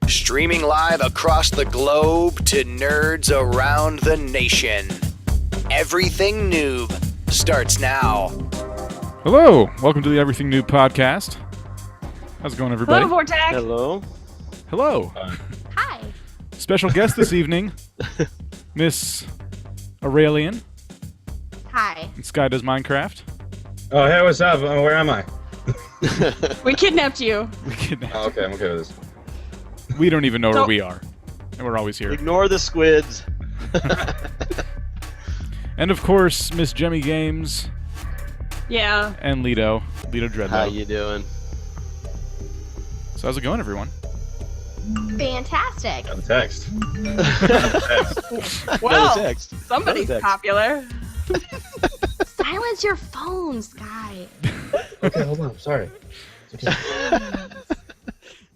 Streaming live across the globe to nerds around the nation. Everything Noob starts now. Hello, welcome to the Everything Noob Podcast. How's it going, everybody? Hello, Vortex. Hello. Hello. Hi. Special guest this evening, Miss Aureylian Hi. and SkyDoesMinecraft. Oh, hey, what's up? Where am I? We kidnapped you. We kidnapped. Oh, okay, I'm okay with this. We don't even know where we are, and we're always here. Ignore the squids. And of course, Miss Jemmy Games Yeah. and Lido Dreadlow. How you doing? So how's it going, everyone? Fantastic. Got the text. Well, text. somebody's No text. popular. Silence your phone, Sky. Okay, hold on. Sorry.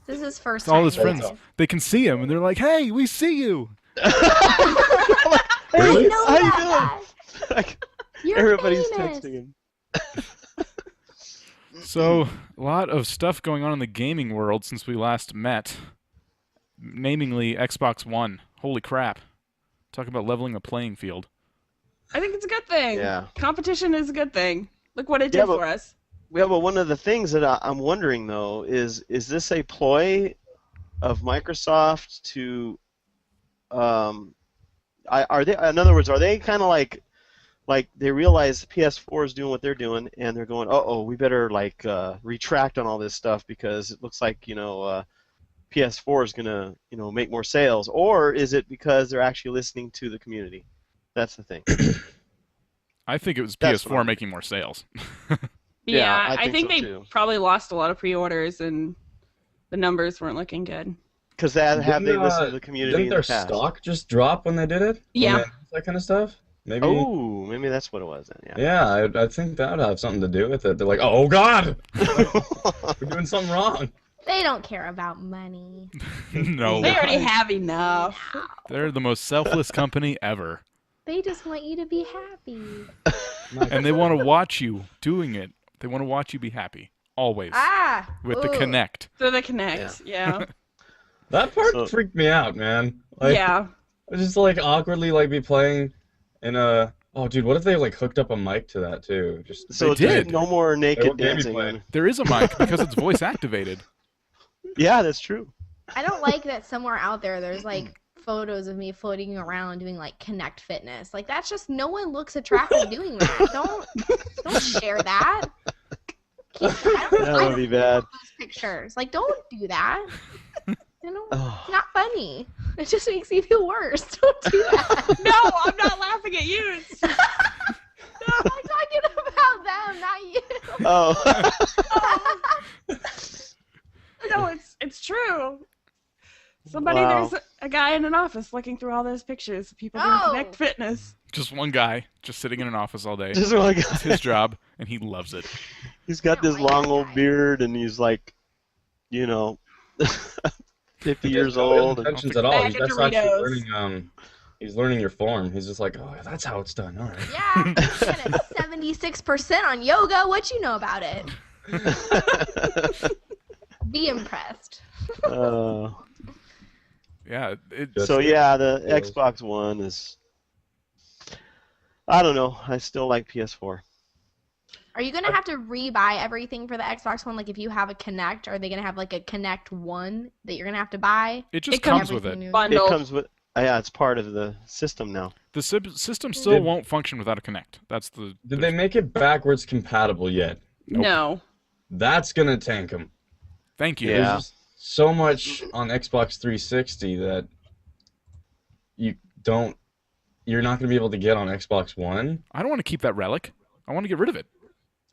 This is first It's all time. his friends. They can see him, and they're like, "Hey, we see you." I know How you that. Like, You're everybody's famous. texting him. So, a lot of stuff going on in the gaming world since we last met. Namingly, Xbox One. Holy crap. Talk about leveling the playing field. I think it's a good thing. Yeah. Competition is a good thing. Look what it Yeah, did but- for us. Yeah, but one of the things that I'm wondering though is this a ploy of Microsoft to, are they? In other words, are they kind of like they realize PS4 is doing what they're doing, and they're going, oh, we better retract on all this stuff because it looks like PS4 is gonna make more sales, or is it because they're actually listening to the community? That's the thing. I think it was That's what PS4 I'm- making more sales. Yeah, I think so, they too. probably lost a lot of pre-orders and the numbers weren't looking good. Because have they Didn't, listened to the community Didn't in their the past? stock just drop when they did it? Yeah. When they announced that kind of stuff? Maybe. Oh, maybe that's what it was then. Yeah. Yeah, I think that would have something to do with it. They're like, oh God, we're doing something wrong. They don't care about money. No. They already have enough. They're the most selfless company ever. They just want you to be happy. And they want to watch you doing it. They want to watch you be happy. Always. With the ooh. Kinect. So they connect. Yeah. That part So- freaked me out, man. Like, Yeah. just awkwardly be playing in a. Oh, dude, what if they hooked up a mic to that too? Just So They did. no more naked what game you dancing. playing? There is a mic because it's voice activated. Yeah, that's true. I don't like that somewhere out there's photos of me floating around doing Connect Fitness. That's just no one looks attractive doing that. Don't share that. That would be bad. Those pictures. Don't do that. Oh. It's not funny. It just makes me feel worse. Don't do that. No, I'm not laughing at you. I'm talking about them, not you. Oh. No, it's true. Somebody, Wow. there's a guy in an office looking through all those pictures of people doing Oh. Connect Fitness. Just one guy, just sitting in an office all day. Just like It's his job, and he loves it. he's got this I don't like long that old guy. beard, and he's 50 years old. And, Intentions at all. Bag He's of that's actually Doritos. learning. He's learning your form. He's just like, oh, that's how it's done. All right. Yeah, and it's 76% on yoga. What you know about it? Be impressed. Yeah, so yeah, the Yes. Xbox One is. I don't know. I still like PS4. Are you gonna have to re-buy everything for the Xbox One? If you have a Kinect, are they gonna have a Kinect One that you're gonna have to buy? it just It comes comes with it. Everything new? Bundle. It comes with. Yeah, it's part of the system now. The system still Did- won't function without a Kinect. That's the. Did they make it backwards compatible yet? Nope. No. That's gonna tank them. Thank you. Yeah. There's just so much on Xbox 360 that you're not gonna be able to get on Xbox One. I don't want to keep that relic. I want to get rid of it.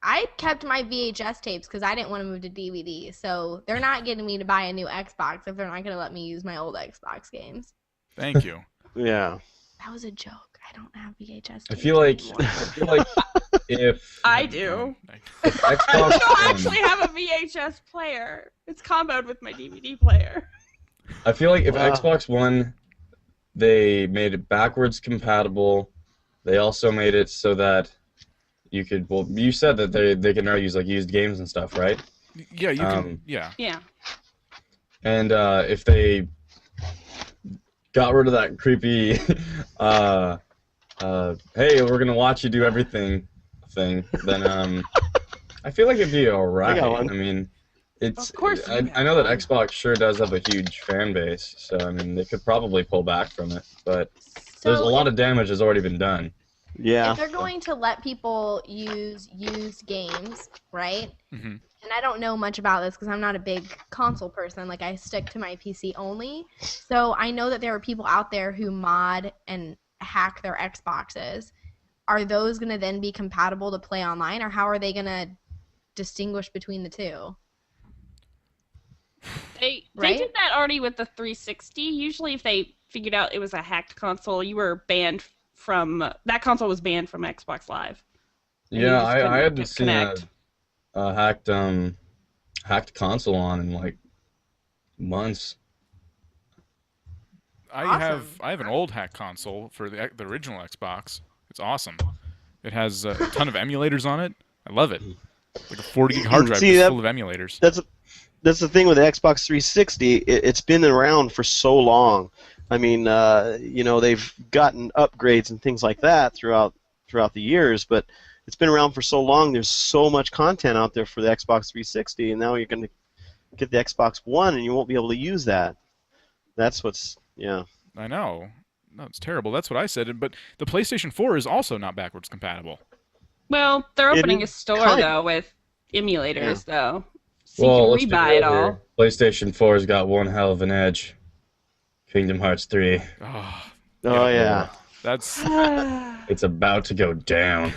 I kept my VHS tapes because I didn't want to move to DVD. So they're not getting me to buy a new Xbox if they're not gonna let me use my old Xbox games. Thank you. Yeah. That was a joke. I don't have VHS tapes. I feel like if I do. Xbox I don't One, actually have a VHS player. It's comboed with my DVD player. I feel like if Wow. Xbox One, they made it backwards compatible. They also made it so that you could. Well, you said that they can now use used games and stuff, right? Yeah, you can. Yeah. Yeah. And if they got rid of that creepy, hey, we're gonna watch you do everything thing, then I feel like it'd be alright. I mean, it's. Of course I know that Xbox sure does have a huge fan base, so I mean they could probably pull back from it, but there's a lot of damage has already been done. Yeah. If they're going to let people use used games, right? Mm-hmm. And I don't know much about this because I'm not a big console person. Like, I stick to my PC only. So I know that there are people out there who mod and hack their Xboxes. Are those going to then be compatible to play online, or how are they going to distinguish between the two? They Right? did that already with the 360. Usually, if they figured out it was a hacked console, you were banned from that console was banned from Xbox Live. And you Yeah, just I couldn't hadn't seen connect. a hacked console on in like months. I have Awesome. an old hack console for the original Xbox. It's awesome. It has a ton of emulators on it. I love it. Like a 40 gig hard drive See, just that- full of emulators. That's the thing with the Xbox 360. It's been around for so long. I mean, they've gotten upgrades and things like that throughout the years, but it's been around for so long. There's so much content out there for the Xbox 360, and now you're going to get the Xbox One, and you won't be able to use that. That's what's I know. No, it's terrible. That's what I said. But the PlayStation 4 is also not backwards compatible. Well, they're It opening a is store kind- though with emulators though, so Well, you let's can be rebuy real it all. here. PlayStation 4's got one hell of an edge. Kingdom Hearts 3. Oh, Oh yeah. that's It's about to go down.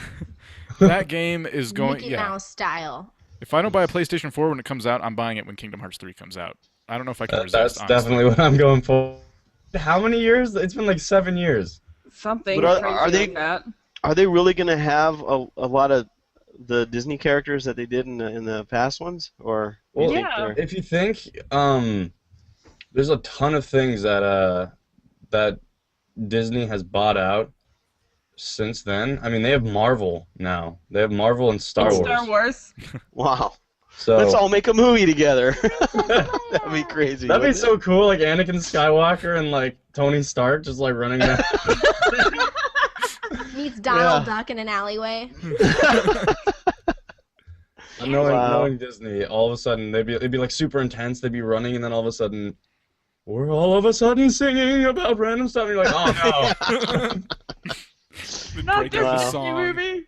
that game is going. Mickey Yeah. Mouse style. If I don't buy a PlayStation 4 when it comes out, I'm buying it when Kingdom Hearts 3 comes out. I don't know if I can resist. That's honestly. definitely what I'm going for. How many years? It's been like 7 years. Something But crazy are they- like that. Are they really going to have a lot of the Disney characters that they did in the past ones, or do you Well, think yeah. they're- If you think, there's a ton of things that that Disney has bought out since then. I mean, they have Marvel now. They have Marvel and Star Wars. Star Wars. Wow. So Let's all make a movie together. That'd be crazy. that'd be wouldn't so cool, like Anakin Skywalker and like Tony Stark just like running down. Meets Donald Yeah. Duck in an alleyway. knowing Disney, all of a sudden it'd be like super intense. They'd be running, and then all of a sudden, we're all of a sudden singing about random stuff. And you're like, oh They Not break this out the Disney song. movie.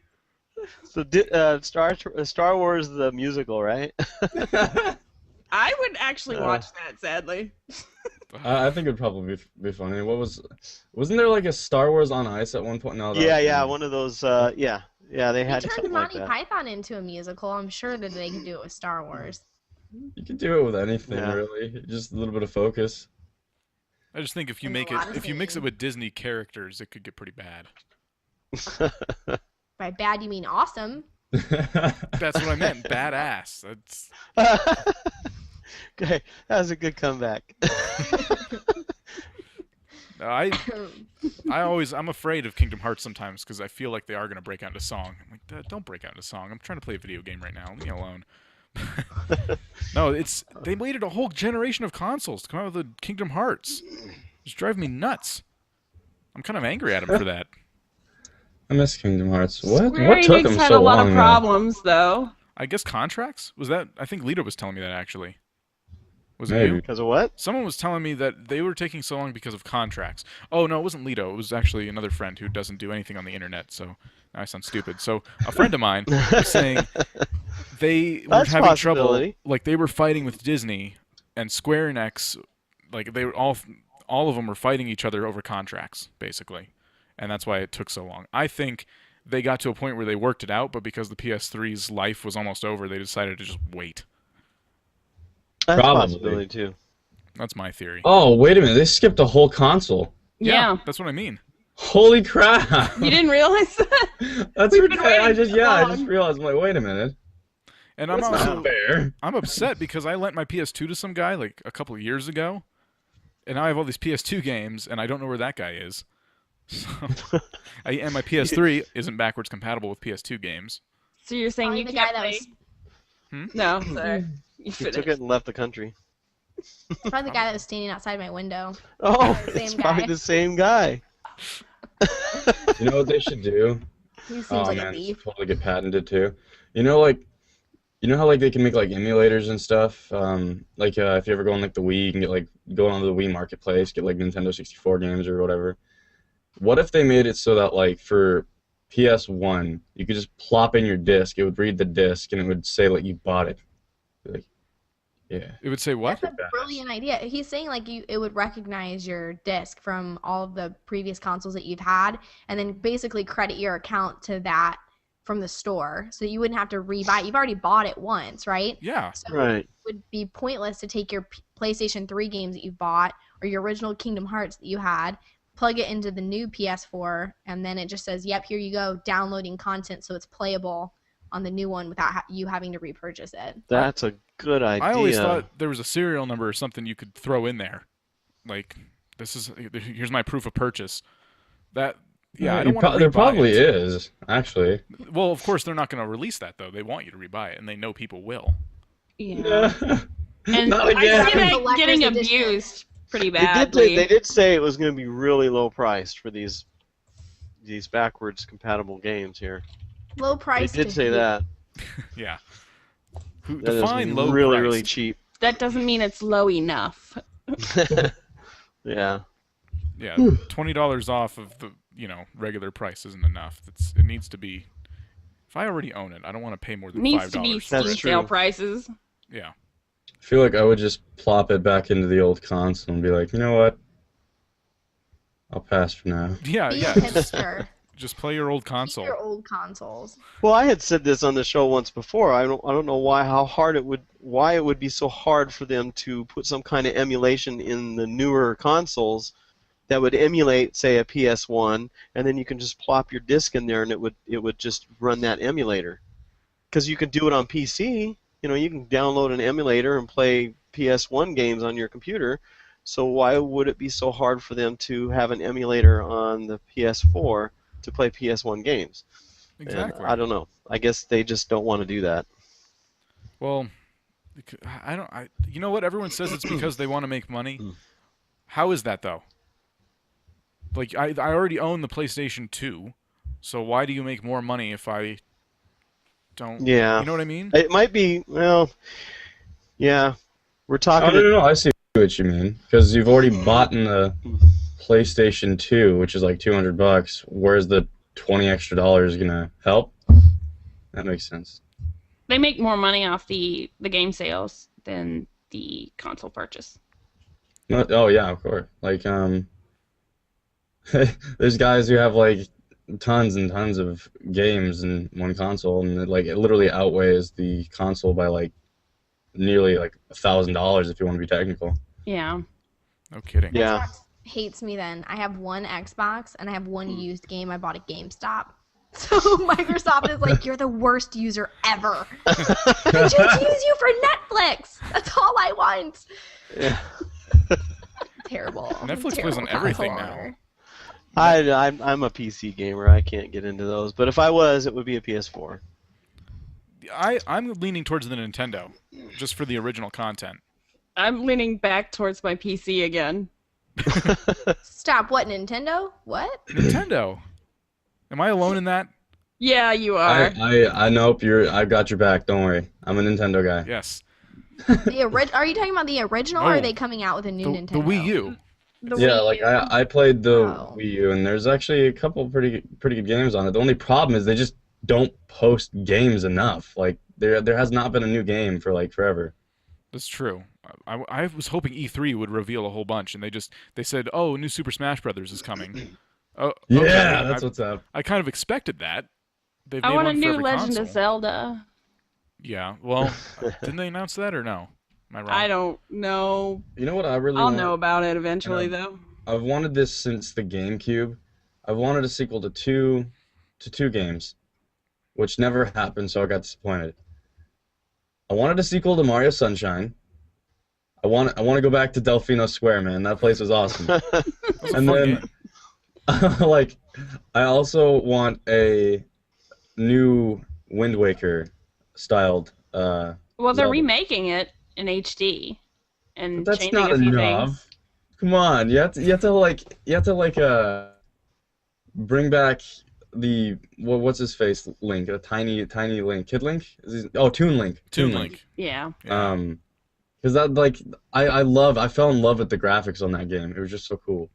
So Star Wars the musical, right? no. I would actually watch that. Sadly. I think it'd probably be funny. Wasn't there like a Star Wars on Ice at one point? No. Yeah, one of those. Yeah, they They had turned something like Monty that. Python into a musical. I'm sure that they could do it with Star Wars. You can do it with anything, Yeah. really. Just a little bit of focus. I just think if you And make a it, lot of if you mix it singing. with Disney characters, it could get pretty bad. By bad, you mean awesome. That's what I meant. Badass. That's Okay, that was a good comeback. I'm afraid of Kingdom Hearts sometimes because I feel like they are going to break out into song. I'm like, don't break out into song. I'm trying to play a video game right now. Leave me alone. No, they waited a whole generation of consoles to come out with the Kingdom Hearts. It's driving me nuts. I'm kind of angry at them for that. I miss Kingdom Hearts. What Square took Enix them had so a lot long? of though? problems though. I guess contracts? Was that? I think Lita was telling me that actually. Was it Maybe. you? Because of what? Someone was telling me that they were taking so long because of contracts. Oh, no, it wasn't Lito. It was actually another friend who doesn't do anything on the internet, so now I sound stupid. So a friend of mine was saying they were That's a having trouble. possibility. Like, they were fighting with Disney, and Square Enix, like, they were all of them were fighting each other over contracts, basically. And that's why it took so long. I think they got to a point where they worked it out, but because the PS3's life was almost over, they decided to just wait. That's Probably. a possibility too. That's my theory. Oh, wait a minute. They skipped a whole console. Yeah. That's what I mean. Holy crap! You didn't realize that? That's We've been ridiculous. I waiting just so I long. just realized. I'm like, wait a minute. And I'm That's also not fair. I'm upset because I lent my PS2 to some guy like a couple of years ago, and now I have all these PS2 games, and I don't know where that guy is. So, and my PS3 isn't backwards compatible with PS2 games. So you're saying Probably you the can't guy that play? was No, sorry. You He finished. took it and left the country. Probably the guy that was standing outside my window. Oh, Same it's probably guy. the same guy. You know what they should do? He seems Oh like man, a this thief. will totally get patented too. You know, how like they can make like emulators and stuff. If you ever go on like the Wii, you can get like go onto the Wii Marketplace, get like Nintendo 64 games or whatever. What if they made it so that like for PS1, you could just plop in your disc, it would read the disc, and it would say like you bought it. Like, yeah. It would say what? That's a brilliant idea. He's saying like it would recognize your disc from all of the previous consoles that you've had, and then basically credit your account to that from the store, so you wouldn't have to rebuy it. You've already bought it once, right? Yeah. So Right. it would be pointless to take your PlayStation 3 games that you bought or your original Kingdom Hearts that you had, plug it into the new PS4, and then it just says, "Yep, here you go, downloading content, so it's playable on the new one without you having to repurchase it." That's a good idea. I always thought there was a serial number or something you could throw in there. Like, here's my proof of purchase. That, yeah, I don't want to There rebuy probably it. is, actually. Well, of course, they're not going to release that, though. They want you to rebuy it, and they know people will. Yeah. And Not I again. see that Collector's getting edition. abused pretty They badly. did say it was going to be really low priced for these backwards compatible games here. Low price. They did to say who? that. Yeah. That is Define low really, price. really cheap. That doesn't mean it's low enough. Yeah. Yeah, $20 off of the regular price isn't enough. It needs to be. If I already own it, I don't want to pay more than Needs $5. to be for Steam it. That's sale true. prices. Yeah. I feel like I would just plop it back into the old console and be like, you know what? I'll pass for now. Yeah, Be yeah. a hipster. Just play your old Keep console. your old consoles. Well, I had said this on the show once before. I don't know why it would be so hard for them to put some kind of emulation in the newer consoles that would emulate, say, a PS1, and then you can just plop your disc in there and it would just run that emulator. Because you can do it on PC. You can download an emulator and play PS1 games on your computer. So why would it be so hard for them to have an emulator on the PS4 to play PS1 games? Exactly. And I don't know. I guess they just don't want to do that. Well, you know what? Everyone says it's because they want to make money. How is that, though? Like, I already own the PlayStation 2, so why do you make more money if I don't? Yeah. You know what I mean? It might be, well, yeah. We're Oh, talking. no, I see what you mean. Because you've already bought in the PlayStation 2, which is like $200. Where's the $20 extra gonna help? That makes sense. They make more money off the game sales than the console purchase. Oh yeah, of course. Like there's guys who have like tons and tons of games in one console, and it literally outweighs the console by like nearly like $1,000 if you want to be technical. Yeah. No kidding. Yeah. Xbox hates me then. I have one Xbox and I have one used game I bought at GameStop. So Microsoft is like, "You're the worst user ever. I just use you for Netflix. That's all I want." Yeah. Terrible. Netflix plays on Terrible everything console now. owner. I'm a PC gamer. I can't get into those. But if I was, it would be a PS4. I'm leaning towards the Nintendo, just for the original content. I'm leaning back towards my PC again. Stop. What, Nintendo? What? Nintendo. Am I alone in that? Yeah, you are. I nope. I got your back. Don't worry. I'm a Nintendo guy. Yes. Are you talking about the original, or No. are they coming out with a new The Nintendo? Wii U. The Yeah, Wii like U. I played the Oh. Wii U, and there's actually a couple pretty good games on it. The only problem is they just don't post games enough. Like there has not been a new game for like forever. That's true. I was hoping E3 would reveal a whole bunch, and they said, "Oh, new Super Smash Brothers is coming." Oh, Yeah, okay. that's what's up. I kind of expected that. They've I made want a one for new every Legend console. of Zelda. Yeah. Well, didn't they announce that or no? Am I wrong? I don't know. You know what I really I'll want? know about it eventually, though. I've wanted this since the GameCube. I've wanted a sequel to two games, which never happened, so I got disappointed. I wanted a sequel to Mario Sunshine. I want to go back to Delfino Square, man. That place was awesome. That was a And fun then, game. like, I also want a new Wind Waker styled. Well, they're Zelda. remaking it in HD. and But that's changing not a few enough. things. Come on, you have to bring back the what's his face Link, a tiny Link, Kid Link? Toon Link. Toon Link. Yeah. Because that I fell in love with the graphics on that game. It was just so cool.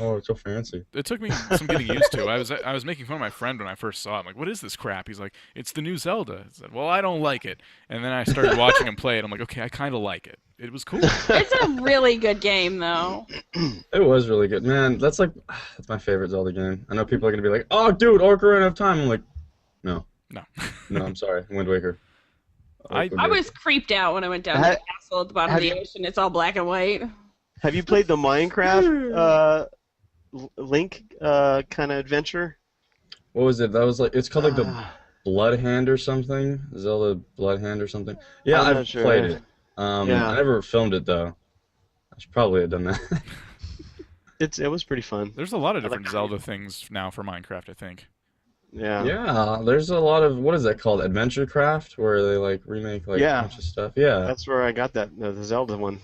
Oh, it's so fancy. It took me some getting used to. I was making fun of my friend when I first saw it. I'm like, what is this crap? He's like, it's the new Zelda. I said, well, I don't like it. And then I started watching him play it. I'm like, okay, I kind of like it. It was cool. It's a really good game, though. It was really good, man. That's my favorite Zelda game. I know people are gonna be like, oh, dude, Ocarina of Time. I'm like, no, I'm sorry, Wind Waker. I was creeped out when I went down to the castle at the bottom of the ocean. It's all black and white. Have you played the Minecraft Link kind of adventure? What was it? That was it's called like the Blood Hand or something. Zelda Blood Hand or something. Yeah, I've played it. I never filmed it though. I should probably have done that. It was pretty fun. There's a lot of different Zelda things now for Minecraft, I think. Yeah. Yeah, there's a lot of, what is that called? Adventure Craft, where they like remake like a bunch of stuff. Yeah. That's where I got that the Zelda one.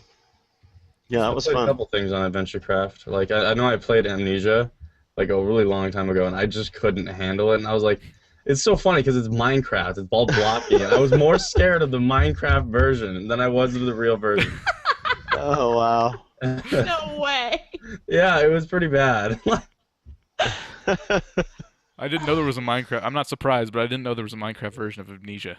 Yeah, that was I played fun. a couple things on Adventure Craft. Like I know I played Amnesia like a really long time ago, and I just couldn't handle it. And I was like, it's so funny because it's Minecraft. It's all blocky, and I was more scared of the Minecraft version than I was of the real version. Oh wow. No way. Yeah, it was pretty bad. I didn't know there was a Minecraft. I'm not surprised, but I didn't know there was a Minecraft version of Amnesia.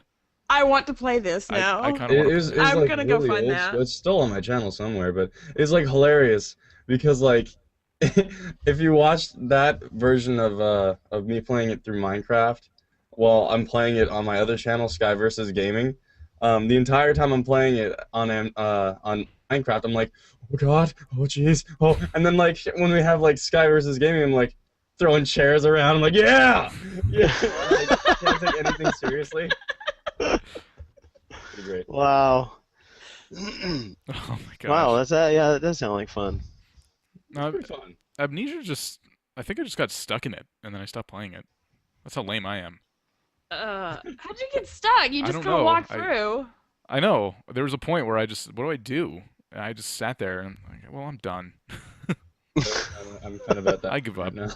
I want to play this now. I kind of want to. I'm like gonna go really find old that. school. It's still on my channel somewhere, but it's like hilarious because like if you watched that version of me playing it through Minecraft, while I'm playing it on my other channel, Sky vs Gaming, the entire time I'm playing it on Minecraft, I'm like, oh god, oh jeez, oh, and then like when we have like Sky vs Gaming, I'm like throwing chairs around. I'm like, yeah. I can't take anything seriously. Pretty great. Wow. Oh my god. Wow, that does sound like fun. No, Pretty fun. Amnesia I think I just got stuck in it, and then I stopped playing it. That's how lame I am. How'd you get stuck? You just don't couldn't know. walk through. I know. There was a point where what do I do? And I just sat there and like, well, I'm done. I'm kind of at that. I give up now.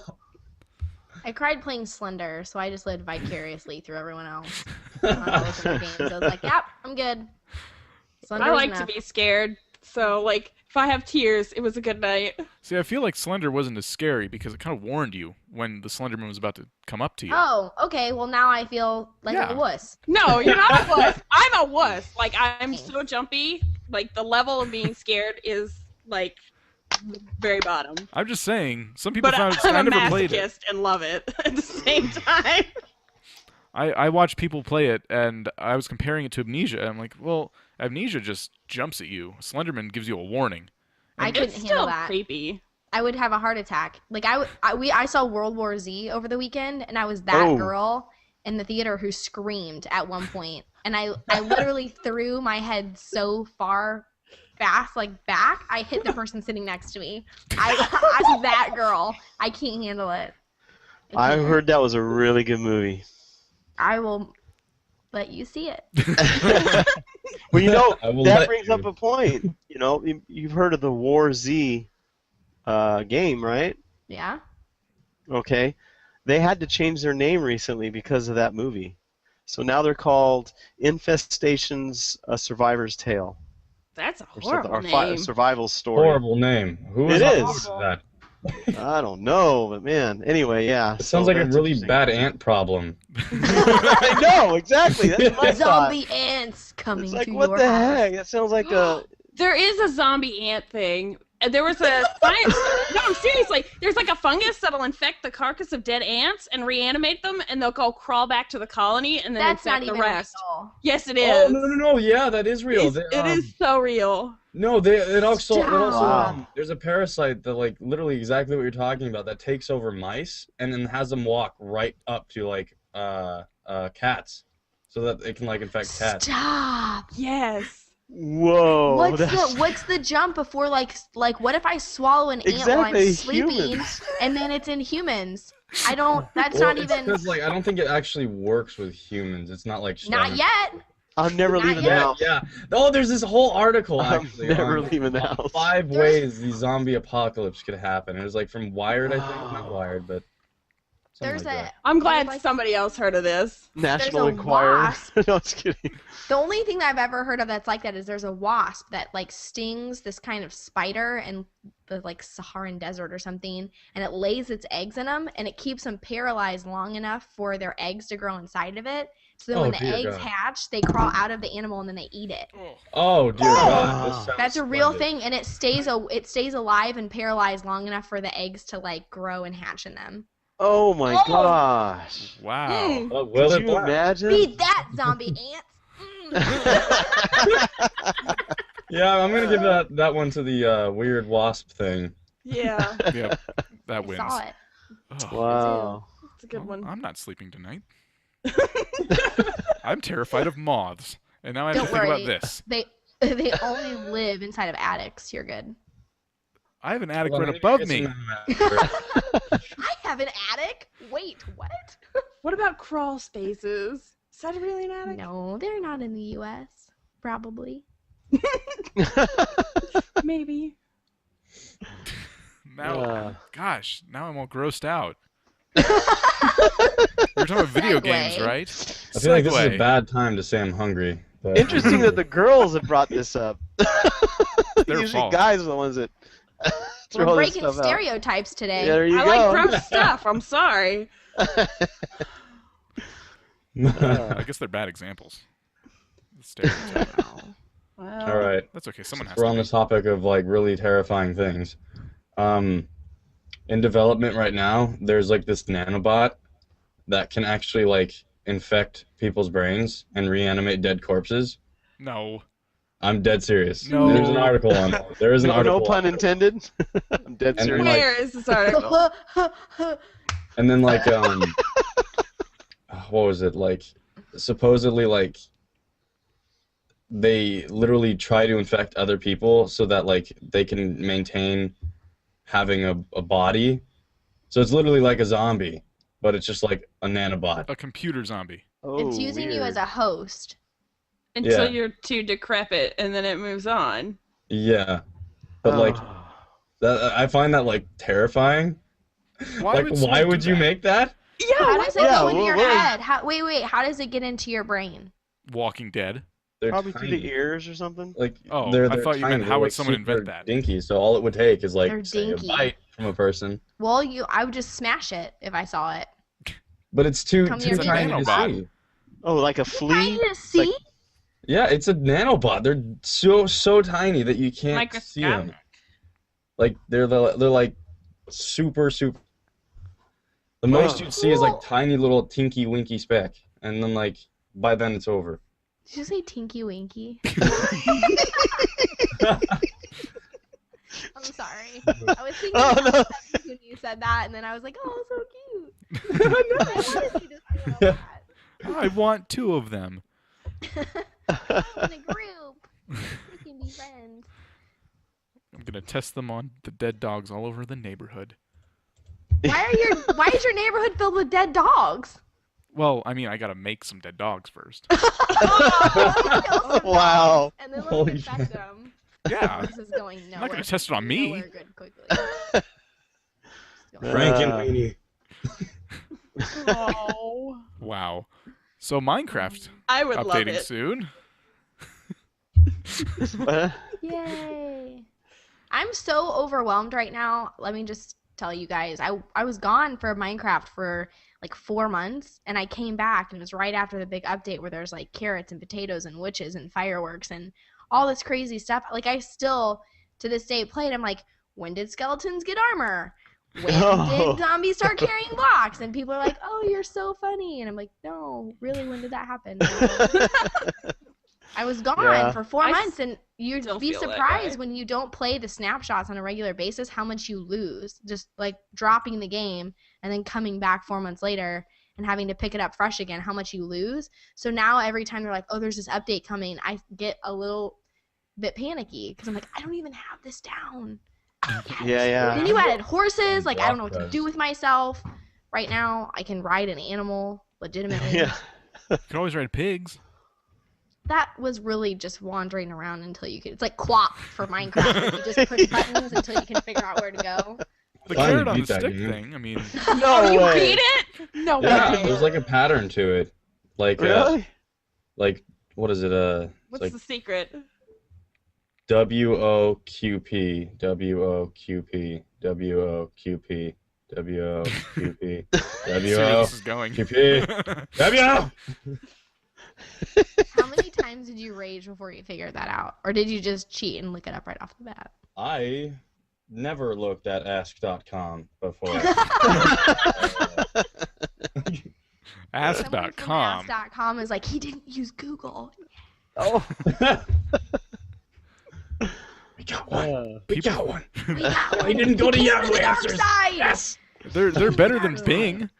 I cried playing Slender, so I just lived vicariously through everyone else. On both of their games. I was like, yep, I'm good. I like to be scared, so like if I have tears, it was a good night. See, I feel like Slender wasn't as scary because it kind of warned you when the Slenderman was about to come up to you. Oh, okay. Well, now I feel like a wuss. No, you're not a wuss. I'm a wuss. Like, I'm so jumpy. Like, the level of being scared is, like, very bottom. I'm just saying, some people But found it. I'm I a never played it. masochist and love it at the same time. I watched people play it, and I was comparing it to Amnesia. And I'm like, well, Amnesia just jumps at you. Slenderman gives you a warning. I couldn't It's handle still that. creepy. I would have a heart attack. Like I saw World War Z over the weekend, and I was that girl in the theater who screamed at one point, and I literally threw my head so far fast, like back, I hit the person sitting next to me. I'm that girl. I can't handle it. I heard that was a really good movie. I will let you see it. Well, you know, I will that let brings you. up a point. You know, you've heard of the War Z game, right? Yeah. Okay. They had to change their name recently because of that movie. So now they're called Infestation's A Survivor's Tale. That's a Or something, horrible or name. survival story. Horrible name. Who It is is. that? I don't know, but man. Anyway, yeah. It sounds like a really bad ant problem. I know, exactly. That's my thought. Zombie ants coming It's like, to what your the house. heck? That sounds like a... There is a zombie ant thing. There was a science. No, seriously. There's like a fungus that'll infect the carcass of dead ants and reanimate them, and they'll go crawl back to the colony and then That's not infect the even rest. real. Yes, it Oh is. no! Yeah, that is real. It is so real. No, it also Wow. there's a parasite that like literally exactly what you're talking about that takes over mice and then has them walk right up to like cats, so that it can like infect cats. Stop. Yes. Whoa. What's the jump before like what if I swallow an ant while I'm Exactly, sleeping humans. and then it's in humans? I don't. That's Well, not it's even. because like I don't think it actually works with humans. It's not like Not strong. yet. I'm never leaving the yet. house. Yeah. Oh, there's this whole article I'm actually. never on leaving the house. 5 ways the zombie apocalypse could happen. It was like from Wired, I think. Not Wired, but. something There's like a. that. I'm glad like- somebody else heard of this. National There's a Enquirer. wasp. No, just kidding. The only thing that I've ever heard of that's like that is there's a wasp that like stings this kind of spider in the like Saharan desert or something, and it lays its eggs in them, and it keeps them paralyzed long enough for their eggs to grow inside of it. So then Oh, when the dear eggs God. hatch, they crawl out of the animal and then they eat it. Oh dear God. This sounds That's a real splendid. thing, and it stays alive and paralyzed long enough for the eggs to like grow and hatch in them. Oh my Oh. gosh. Wow. Mm. Oh, will Could it you work? imagine? Beat that, zombie ants! Yeah, I'm gonna give that one to the weird wasp thing. Yeah, Yep. That I wins. saw it. Ugh. Wow. it's a good Well, one. I'm not sleeping tonight. I'm terrified of moths, and now I have Don't to think worry. about this. They only live inside of attics. You're good. I have an attic Well, right maybe above get me. I have an attic. Wait, what? What about crawl spaces? Is that really an attic? No, they're not in the U.S. Probably. Maybe. Now, gosh, now I'm all grossed out. We were talking about video games, Segue. right? I feel like this is a Segue. bad time to say I'm hungry. But Interesting that the girls have brought this up. Their Usually fault. guys are the ones that throw We're this breaking stuff out. stereotypes today. Yeah, there you I go. like gross stuff. I'm sorry. I guess they're bad examples. Stereotype. Well, All right. That's okay. Someone has We're to. on be. the topic of like really terrifying things. In development right now, there's like this nanobot that can actually like infect people's brains and reanimate dead corpses. No. I'm dead serious. No. There's an article on it. There is an No, article. no pun intended. I'm dead And serious. like- where is this article? And then like what was it like? Supposedly like they literally try to infect other people so that like they can maintain having a body. So it's literally like a zombie, but it's just like a nanobot. A computer zombie. Oh, It's using you weird. as a host. Until Yeah. you're too decrepit, and then it moves on. Yeah, but like Oh. that, I find that like terrifying. Why Why would you make that? Yeah. How what does the- it Yeah, go into your what is- head? Wait, how does it get into your brain? Walking Dead? They're Probably through tiny. the ears or something. Like Oh, they're I thought you meant tiny. how They're, would like, someone invent super that? Dinky. So all it would take is They're like say, a dinky. bite from a person. Well, I would just smash it if I saw it. But it's too Come too here, tiny to nanobot. see. Oh, like a flea? Tiny to see? Yeah, it's a nanobot. They're so tiny that you can't see them. Microscopic. Like they're like super. The most Oh. you'd see is Cool. like tiny little tinky winky speck, and then like by then it's over. Did you say Tinky Winky? I'm sorry. I was thinking Oh, about no. that when you said that, and then I was like, oh, so cute. I wanted you to say it a lot. I want two of them. In a group. We can be friends. I'm gonna test them on the dead dogs all over the neighborhood. Why is your neighborhood filled with dead dogs? Well, I mean, I gotta make some dead dogs first. Wow. And then Holy let's infect them. Yeah. This is going nowhere. I'm not gonna test it on me. Nowhere good quickly. Frank and Uh, Weenie. Oh, Wow. So Minecraft I would love updating it. soon. Yay. I'm so overwhelmed right now. Let me just tell you guys. I was gone for Minecraft for like 4 months, and I came back, and it was right after the big update where there's like carrots and potatoes and witches and fireworks and all this crazy stuff. Like I still to this day play it. I'm like, when did skeletons get armor? When Oh. did zombies start carrying blocks? And people are like, oh, you're so funny. And I'm like, no, really, when did that happen? I was gone Yeah. for 4 I months, and you'd still be feel that surprised way. when you don't play the snapshots on a regular basis how much you lose. Just like dropping the game and then coming back 4 months later and having to pick it up fresh again, how much you lose. So now every time they're like, oh, there's this update coming, I get a little bit panicky because I'm like, I don't even have this down. Yeah. Then you added horses. Like, I don't know what to Block do with myself. Right now, I can ride an animal legitimately. Yeah. You can always ride pigs. that was really just wandering around until you could. It's like QWOP for Minecraft. You just push buttons until you can figure out where to go. The Finally carrot on the beat that stick game. thing. I mean, No You way. beat it? No Yeah, way. there's like a pattern to it. Like, Really? like what is it? What's It's the like secret? WOQP, WOQP, WOQP, WOQP, see where this is going. WOQP, W. How many times did you rage before you figured that out? Or did you just cheat and look it up right off the bat? I never looked at ask.com before. Someone from Ask.com. Ask.com is like, he didn't use Google. Oh. We got one. We People- got one. We got He didn't go to Came Yahoo the dark Answers. side. Yes. They're better than Bing.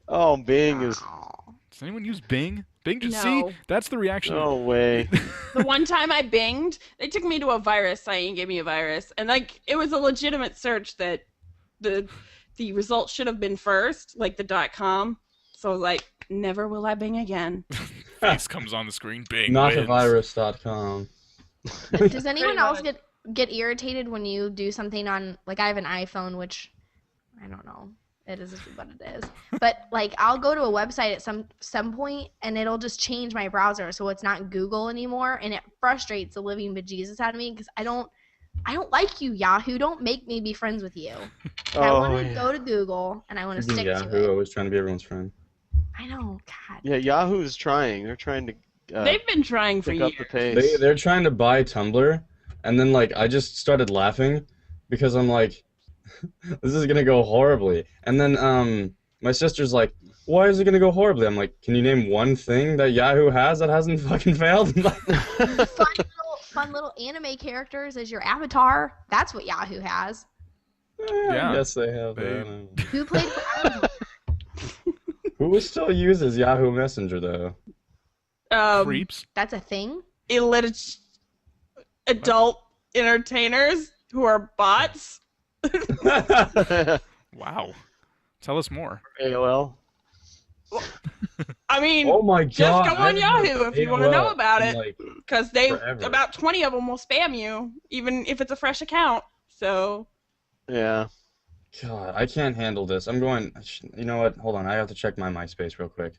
Oh, Bing is. Aw. Does anyone use Bing? Bing just No. see? That's the reaction. No way. The one time I binged, they took me to a virus site and gave me a virus, and like it was a legitimate search that the results should have been first, like the .com. So I was like, never will I Bing again. Face comes on the screen. Bing Not wins. a virus.com. Does anyone Pretty else much. get irritated when you do something on, like, I have an iPhone, which I don't know, it is what it is, but like I'll go to a website at some point and it'll just change my browser so it's not Google anymore, and it frustrates the living bejesus out of me because I don't like you, Yahoo. Don't make me be friends with you. I Oh, want to yeah. go to Google and I want to stick Yahoo, to it. always trying to be everyone's friend. I know, God. Yeah, Yahoo's trying. They're trying to They've been trying for pick years. up the pace. They're trying to buy Tumblr, and then like I just started laughing because I'm like, this is gonna go horribly. And then my sister's like, why is it gonna go horribly? I'm like, can you name one thing that Yahoo has that hasn't fucking failed? Fun little anime characters as your avatar. That's what Yahoo has. Yeah. Yes, they have. They- Who played for Who still uses Yahoo Messenger though? Creeps. That's a thing? Illiterate adult entertainers who are bots. Wow. Tell us more. AOL. I mean, Oh my just god! go on Yahoo if you want to know about it, Like, because they forever. about 20 of them will spam you, even if it's a fresh account. So Yeah. God, I can't handle this. I'm going. You know what? Hold on. I have to check my MySpace real quick.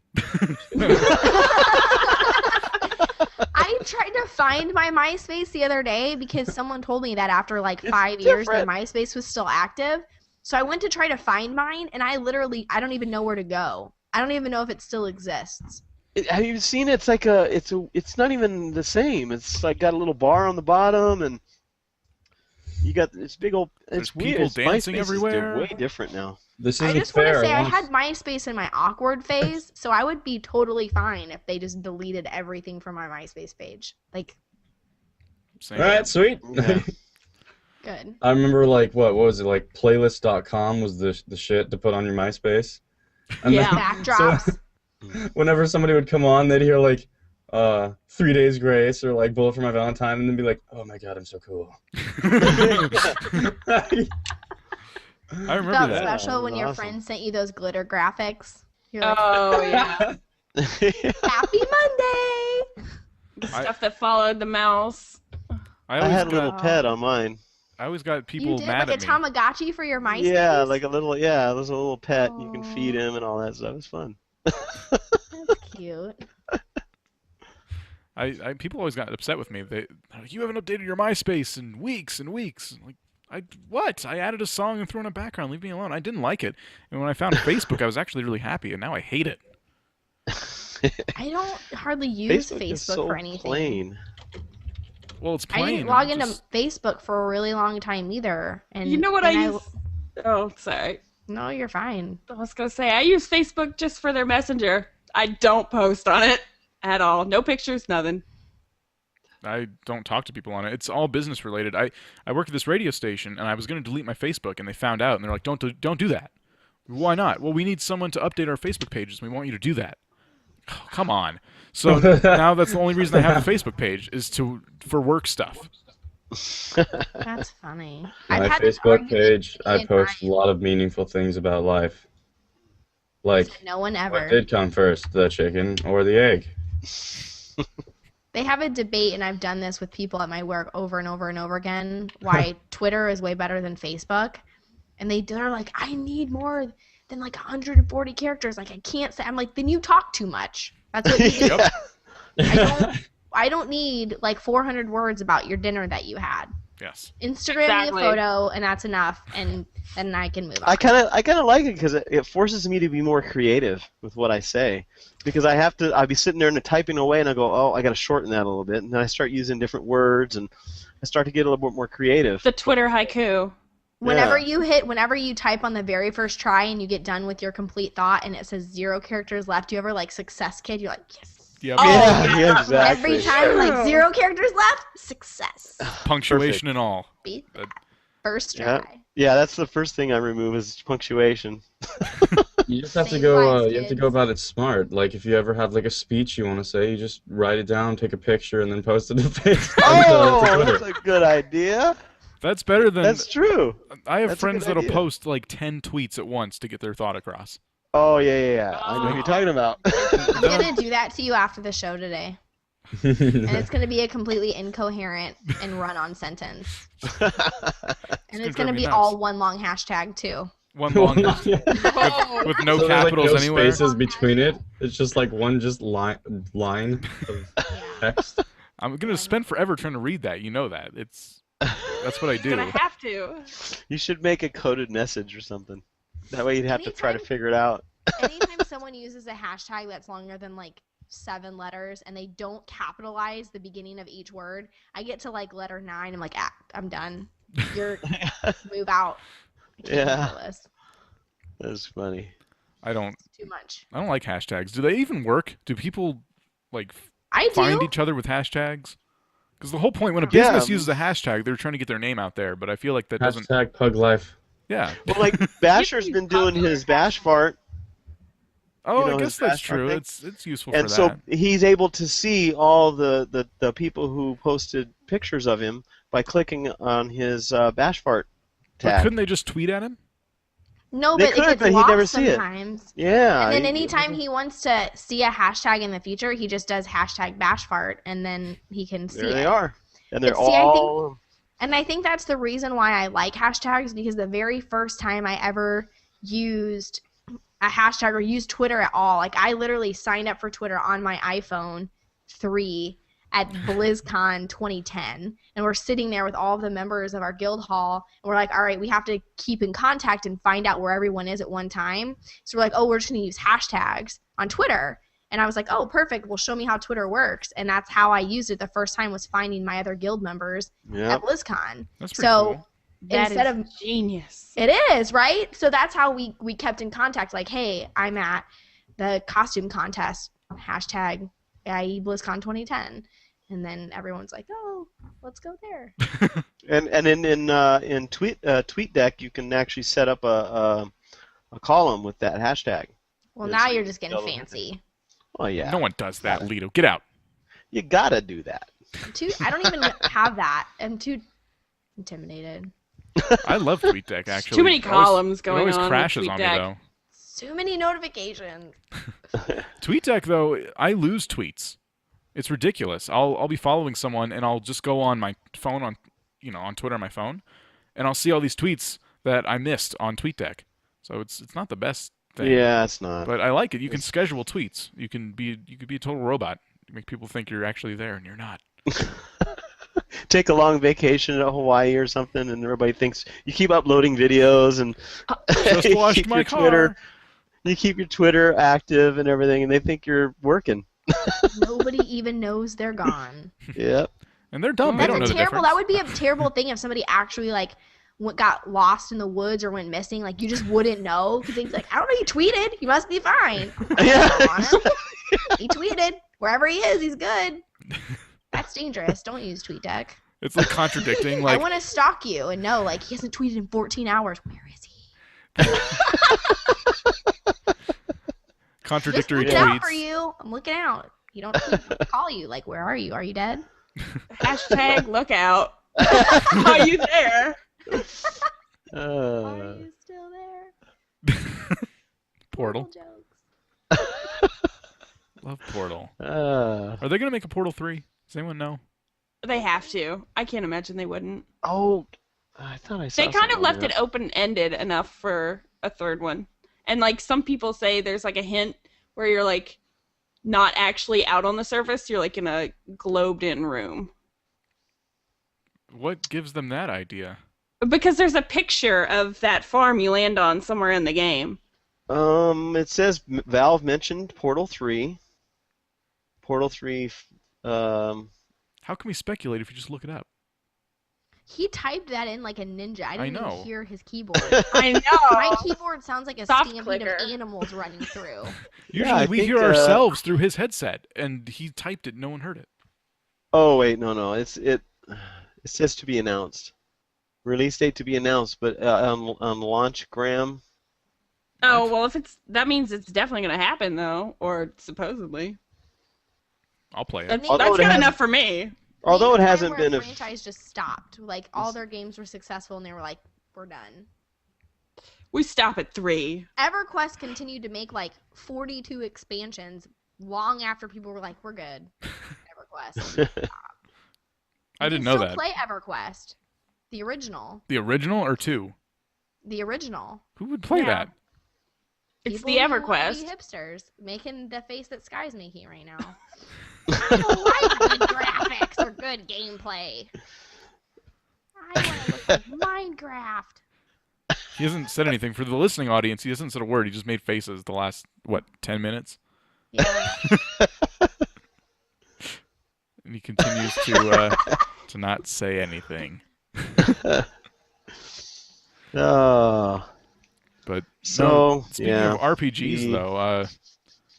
I tried to find my MySpace the other day because someone told me that after like It's 5 years their different. MySpace was still active. So I went to try to find mine and I don't even know where to go. I don't even know if it still exists. Have you seen it? It's like it's not even the same. It's like got a little bar on the bottom, and you got this big old. There's It's weird. people It's- dancing MySpace is everywhere. way different now. This I isn't just want to fair. say I want- had MySpace in my awkward phase, so I would be totally fine if they just deleted everything from my MySpace page. Like, Same. All right, sweet. Yeah. good. I remember like what was it like? Playlist.com was the shit to put on your MySpace. And Yeah. Backdrops. whenever somebody would come on, they'd hear like 3 Days Grace or like Bullet for My Valentine, and then be like, "Oh my god, I'm so cool." I remember Felt that. special when your Awesome. friend sent you those glitter graphics. You're like, oh yeah, Happy Monday! stuff that followed the mouse. I I always had a little got, pet on mine. I always got You people did mad like a at me. Tamagotchi for your MySpace? Yeah, like a little. Yeah, there's a little pet. You can Aw. feed him and all that stuff. It's fun. That's cute. People always got upset with me. They're like, you haven't updated your MySpace in weeks and weeks. I'm like, what? I added a song and threw in a background. Leave me alone. I didn't like it. And when I found Facebook, I was actually really happy, and now I hate it. I don't hardly use Facebook Facebook is so for anything. plain. Well, it's I plain. didn't log and into just- Facebook for a really long time either. And You know what and I use? Oh, sorry. No, you're fine. I was gonna say I use Facebook just for their messenger. I don't post on it at all. No pictures, nothing. I don't talk to people on it. It's all business related. I work at this radio station, and I was going to delete my Facebook, and they found out, and they're like, don't do that. Why not? Well, we need someone to update our Facebook pages, and we want you to do that. Oh, come on. So now that's the only reason I have a Facebook page is for work stuff. That's funny. My I've had this Facebook argument page, I in post a my- lot of meaningful things about life. Like, No one what ever. did come first, the chicken or the egg? They have a debate, and I've done this with people at my work over and over and over again, why Twitter is way better than Facebook. And they're like, I need more than like 140 characters. Like, I can't say. I'm like, then you talk too much. That's what you do. I don't need like 400 words about your dinner that you had. Yes. Instagram me a photo, and that's enough, and then I can move on. I kind of like it because it forces me to be more creative with what I say, because I'll be sitting there and typing away, and I go, oh, I got to shorten that a little bit, and then I start using different words, and I start to get a little bit more creative. The Twitter haiku. Whenever you type on the very first try and you get done with your complete thought and it says 0 characters left, you ever like success kid? You're like, yes. Yep. Yeah, exactly. Every time, like 0 characters left, success. Punctuation and all. Beat that. First try. Yeah, that's the first thing I remove is punctuation. You just have to Same go. vibes, You have to kids. go about it smart. Like if you ever have like a speech you want to say, you just write it down, take a picture, and then post it to Facebook. Oh, that's a good idea. That's better than. That's true. I have That's a friends good that'll idea. post like 10 tweets at once to get their thought across. Oh, yeah. I know who you're talking about. I'm going to do that to you after the show today. And it's going to be a completely incoherent and run-on sentence. And it's going to be all one long hashtag, too. One long with no So there's, capitals like, no anywhere. spaces between it. It's just like one line of text. I'm gonna spend forever trying to read that. You know that. That's what I do. Gonna have to. You should make a coded message or something. That way you'd have to try to Anytime- figure it out. Anytime someone uses a hashtag that's longer than like 7 letters and they don't capitalize the beginning of each word, I get to like letter 9. I'm like, I'm done. Move out. I can't handle this. That's funny. I don't It's too much. like hashtags. Do they even work? Do people like I find do. each other with hashtags? Because the whole point when a Yeah. business uses a hashtag, they're trying to get their name out there. But I feel like that doesn't. Hashtag pug life. Yeah. Well, like Basher's been doing his bash fart, Oh, know, I his guess that's bash fart true. thing? It's useful and for so that. he's able to see all the people who posted pictures of him by clicking on his bash fart But tag. couldn't they just tweet at him? No, They but could, it gets but he'd lost never see it. sometimes. Yeah. And then anytime he wants to see a hashtag in the future, he just does hashtag bashfart, and then he can see there it. they are, and they're But see, I all. And I think that's the reason why I like hashtags, because the very first time I ever used a hashtag or used Twitter at all, like I literally signed up for Twitter on my iPhone 3 at BlizzCon 2010, and we're sitting there with all of the members of our guild hall, and we're like, all right, we have to keep in contact and find out where everyone is at one time. So we're like, oh, we're just going to use hashtags on Twitter. And I was like, oh, perfect. Well, show me how Twitter works. And that's how I used it the first time, was finding my other guild members Yeah. at BlizzCon. That's pretty So cool. That instead is of genius. it is, right? So that's how we kept in contact. Like, hey, I'm at the costume contest, hashtag IE BlizzCon 2010. And then everyone's like, oh, let's go there. And in TweetDeck you can actually set up a column with that hashtag. Well, Yes, now you're just getting double- fancy. Oh yeah. No one does that, Lito. Get out. You gotta do that. I don't even have that. I'm too intimidated. I love TweetDeck actually. Too many It always- columns going It always on with crashes on me TweetDeck. though. Too many notifications. TweetDeck though, I lose tweets. It's ridiculous. I'll be following someone and I'll just go on my phone on Twitter on my phone, and I'll see all these tweets that I missed on TweetDeck. So it's not the best thing. Yeah, it's not. But I like it. You can schedule tweets. You could be a total robot. You make people think you're actually there and you're not. Take a long vacation at Hawaii or something, and everybody thinks you keep uploading videos and Just you washed keep my your car. Twitter. You keep your Twitter active and everything, and they think you're working. Nobody even knows they're gone. Yep. And they're dumb. They That's don't know a the terrible. difference. That would be a terrible thing if somebody actually got lost in the woods or went missing. Like, you just wouldn't know, because they'd be like, I don't know, he tweeted. He must be fine. Yeah. He tweeted. Wherever he is, he's good. That's dangerous. Don't use TweetDeck. It's like contradicting. I Like want to stalk you and know, like, he hasn't tweeted in 14 hours. Where is he? Just contradictory looking out for tweets. you. I'm looking out. You don't call you. Like, where are you? Are you dead? Hashtag lookout. Are you there? Are you still there? Portal. Jokes. Love Portal. Uh, Are they gonna make a Portal 3 Does anyone know? They have to. I can't imagine they wouldn't. Oh, I thought I saw. They kind of something left on it open-ended enough for a third one. And like some people say there's like a hint where you're like not actually out on the surface, you're like in a globed-in room. What gives them that idea? Because there's a picture of that farm you land on somewhere in the game. It says Valve mentioned Portal 3. Portal 3. How can we speculate if you just look it up? He typed that in like a ninja. I didn't know. even hear his keyboard. I know. My keyboard sounds like a Soft stampede clicker. of animals running through. Usually I we think, hear ourselves through his headset, and he typed it. No one heard it. Oh wait, no. It says to be announced. Release date to be announced, but on launch, Graham. Oh, well, that means it's definitely going to happen, though, or supposedly. I'll play it. That's Although good it hasn't- enough for me. Although it Maybe hasn't where been a franchise just stopped. Like all their games were successful, and they were like, "We're done." We stop at 3. EverQuest continued to make like 42 expansions long after people were like, "We're good." EverQuest. I didn't You know can that. still play EverQuest, the original. The original or 2? The original. Who would play Yeah. that? It's People the who wanna EverQuest. be hipsters making the face that Sky's making right now. I don't like good graphics or good gameplay. I want to look like Minecraft. He hasn't said anything. For the listening audience, he hasn't said a word. He just made faces the last, 10 minutes? Yeah. And he continues to not say anything. Oh. But So, no, speaking yeah. of RPGs, though,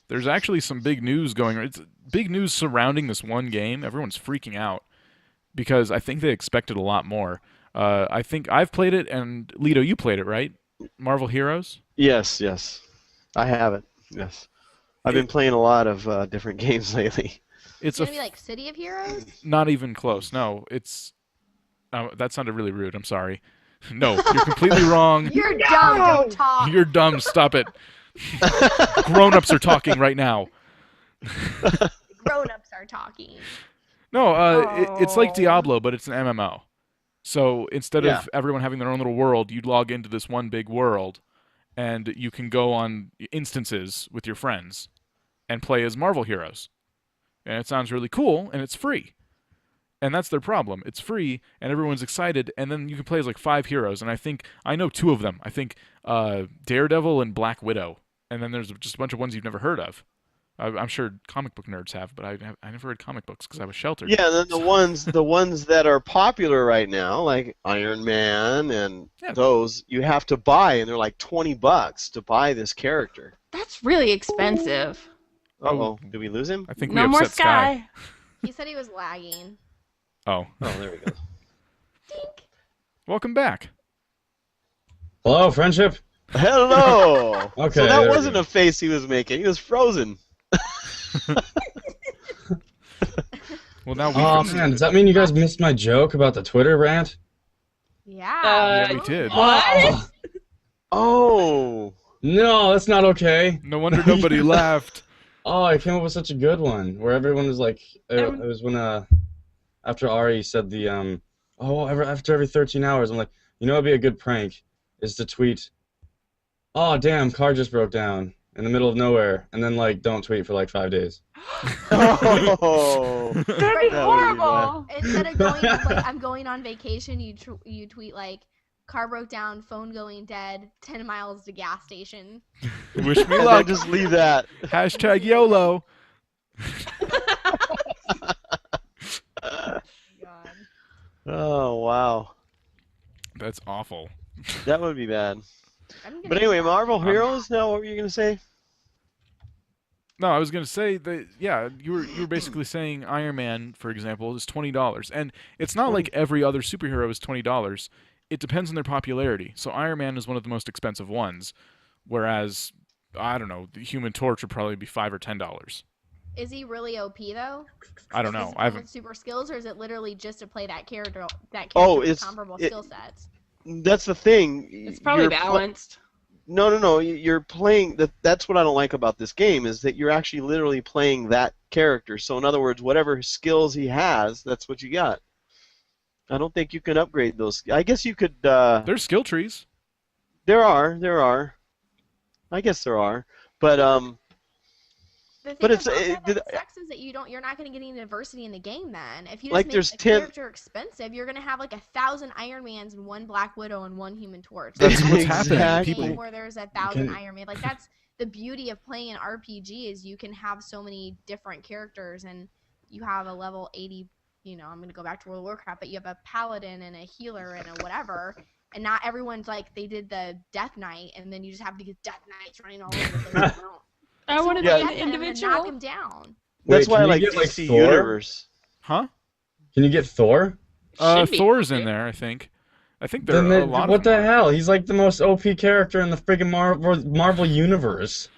there's actually some big news going on. It's big news surrounding this one game. Everyone's freaking out because I think they expected a lot more. I think I've played it, and Lito, you played it, right? Marvel Heroes? Yes. I have it. Yes. I've been playing a lot of different games lately. It's It's gonna be like City of Heroes. not even close. No, it's... that sounded really rude. I'm sorry. No, you're completely wrong. You're dumb. Don't talk. You're dumb. Stop it. Grown-ups are talking right now. Grown-ups are talking. No, it's like Diablo, but it's an MMO. So instead Yeah. of everyone having their own little world, you log into this one big world, and you can go on instances with your friends and play as Marvel heroes. And it sounds really cool, and it's free. And that's their problem. It's free, and everyone's excited, and then you can play as like 5 heroes, and I know 2 of them. I think Daredevil and Black Widow, and then there's just a bunch of ones you've never heard of. I'm sure comic book nerds have, but I never read comic books because I was sheltered. Yeah, and then the ones that are popular right now, like Iron Man and those, you have to buy, and they're like $20 to buy this character. That's really expensive. Uh-oh, did we lose him? I think we No upset more Sky. He said he was lagging. Oh, Oh, there we go. Dink. welcome back. Hello, friendship. Hello! Okay, So there that we wasn't go. a face he was making. He was frozen. Well, now we Oh man, does that mean you guys missed my joke about the Twitter rant? Yeah. we did. What? Oh! No, that's not okay. No wonder nobody laughed. Oh, I came up with such a good one where everyone was like, it was when after Ari said the after every 13 hours, I'm like, you know, it'd be a good prank is to tweet, oh damn, car just broke down in the middle of nowhere, and then like don't tweet for like 5 days. Oh! That'd be That would be horrible. Instead of going like I'm going on vacation, you tweet like car broke down, phone going dead, 10 miles to gas station. Wish me And then luck. just leave that. Hashtag YOLO. God. Oh, wow. That's awful. That would be bad. I'm gonna But anyway, stop. Marvel Heroes, now what were you going to say? No, I was gonna say that. Yeah, you were basically saying Iron Man, for example, is $20, and it's not like every other superhero is $20. It depends on their popularity. So Iron Man is one of the most expensive ones, whereas I don't know, the Human Torch would probably be $5 or $10. Is he really OP though? I don't Does know. he I come haven't. with super skills, or is it literally just to play that character? That character Oh, with it's- comparable it- skill sets. That's the thing. It's probably You're balanced. No. You're playing. That's what I don't like about this game is that you're actually literally playing that character. So in other words, whatever skills he has, that's what you got. I don't think you can upgrade those. I guess you could. There's skill trees. There are. I guess there are, but The thing But about it's- that sucks is that you're not going to get any diversity in the game. Then, if you just Like, make there's a 10 character expensive, you're going to have like 1,000 Iron Mans and 1 Black Widow and 1 Human Torch. That's what's Exactly. happening. Game People. where there's 1,000 can- Iron Man. Like that's the beauty of playing an RPG is you can have so many different characters and you have a level 80. You know, I'm going to go back to World of Warcraft, but you have a paladin and a healer and a whatever. And not everyone's like they did the Death Knight, and then you just have these Death Knights running all over the place. No. I want to Yeah. be an Knock him individual. down. that's Wait, why I can you like get, like, DC Thor? Universe. Huh? Can you get Thor? Should be. Thor's in there, I think. I think there Then are a lot what of the them are. hell? He's like the most OP character in the friggin' Marvel universe.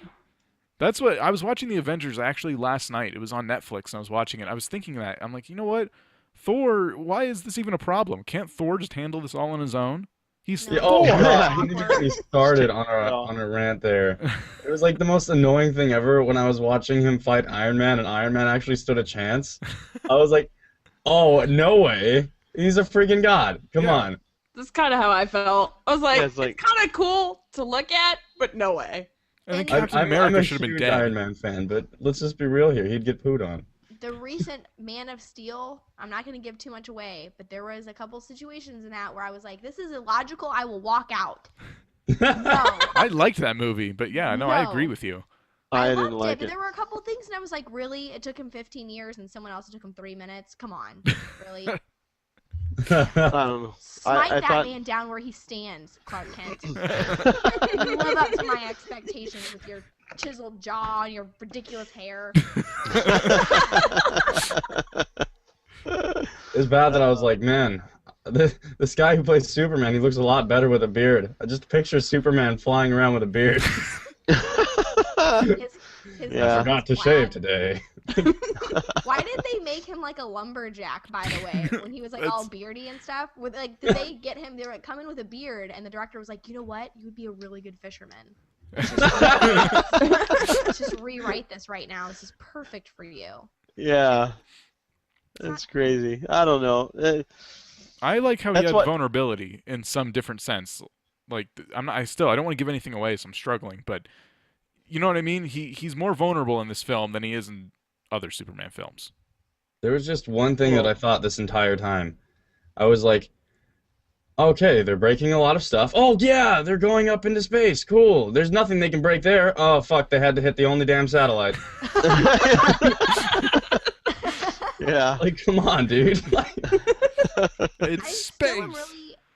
That's what I was watching the Avengers actually last night. It was on Netflix and I was watching it. I was thinking that. I'm like, you know what? Thor, why is this even a problem? Can't Thor just handle this all on his own? He's No. Yeah, oh, Thor. God, you need to get me started on a rant there. It was like the most annoying thing ever when I was watching him fight Iron Man and Iron Man actually stood a chance. I was like, oh, no way. He's a freaking god. Come Yeah. on. That's kind of how I felt. I was like, Yeah, it's like- it's kind of cool to look at, but no way. I think I'm- Captain I'm America a should have been huge dead. Iron Man fan, but let's just be real here. He'd get pooed on. The recent Man of Steel, I'm not going to give too much away, but there was a couple situations in that where I was like, this is illogical, I will walk out. No. I liked that movie, but yeah, no, I No. agree with you. I loved didn't like it, but it. there were a couple things and I was like, really? It took him 15 years and someone else took him 3 minutes? Come on. Really? I don't know. Smite I that thought- man down where he stands, Clark Kent. You live up to my expectations with your chiseled jaw and your ridiculous hair. It's bad that I was like, man, this guy who plays Superman, he looks a lot better with a beard. I just picture Superman flying around with a beard. His Yeah. I hair forgot to was shave black. today. Why did they make him like a lumberjack, by the way, when he was like all That's- beardy and stuff? With like, did they get him? They were like, come in with a beard, and the director was like, you know what? You would be a really good fisherman. Let's just rewrite this right now. This is perfect for you. Yeah. That's crazy. I don't know. I like how he That's had what- vulnerability in some different sense. Like I don't want to give anything away, so I'm struggling, but you know what I mean? He's more vulnerable in this film than he is in other Superman films. There was just one thing that I thought this entire time. I was like, okay, they're breaking a lot of stuff. Oh, yeah, they're going up into space. Cool. There's nothing they can break there. Oh, fuck, they had to hit the only damn satellite. Yeah. Like, come on, dude. Like, It's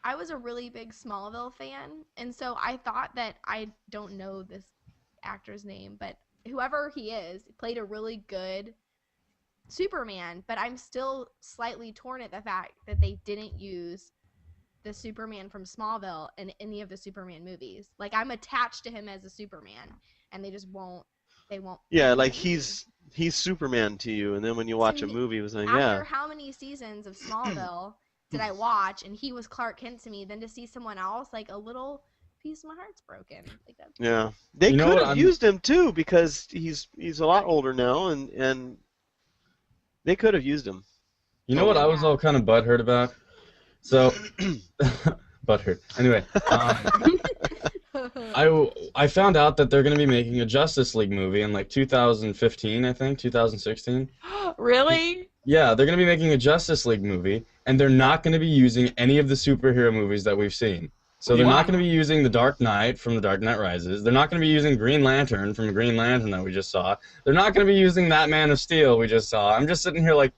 I was a really big Smallville fan, and so I thought that I don't know this actor's name, but whoever he is played a really good Superman, but I'm still slightly torn at the fact that they didn't use the Superman from Smallville in any of the Superman movies. Like, I'm attached to him as a Superman, and they won't. Yeah, like he's Superman to you, and then when you watch a me, movie, it was like, After yeah. how many seasons of Smallville did I watch, and he was Clark Kent to me, then to see someone else, like, a little piece of my heart's broken. Like, that's Yeah. They You know could what, have I'm- used him too because he's a lot older now, and they could have used him. you know what I was all kind of butthurt about? So, butthurt. Anyway, I found out that they're going to be making a Justice League movie in like 2015, I think, 2016. Really? Yeah, they're going to be making a Justice League movie, and they're not going to be using any of the superhero movies that we've seen. So they're not going to be using The Dark Knight from The Dark Knight Rises. They're not going to be using Green Lantern from Green Lantern that we just saw. They're not going to be using that Man of Steel we just saw. I'm just sitting here like,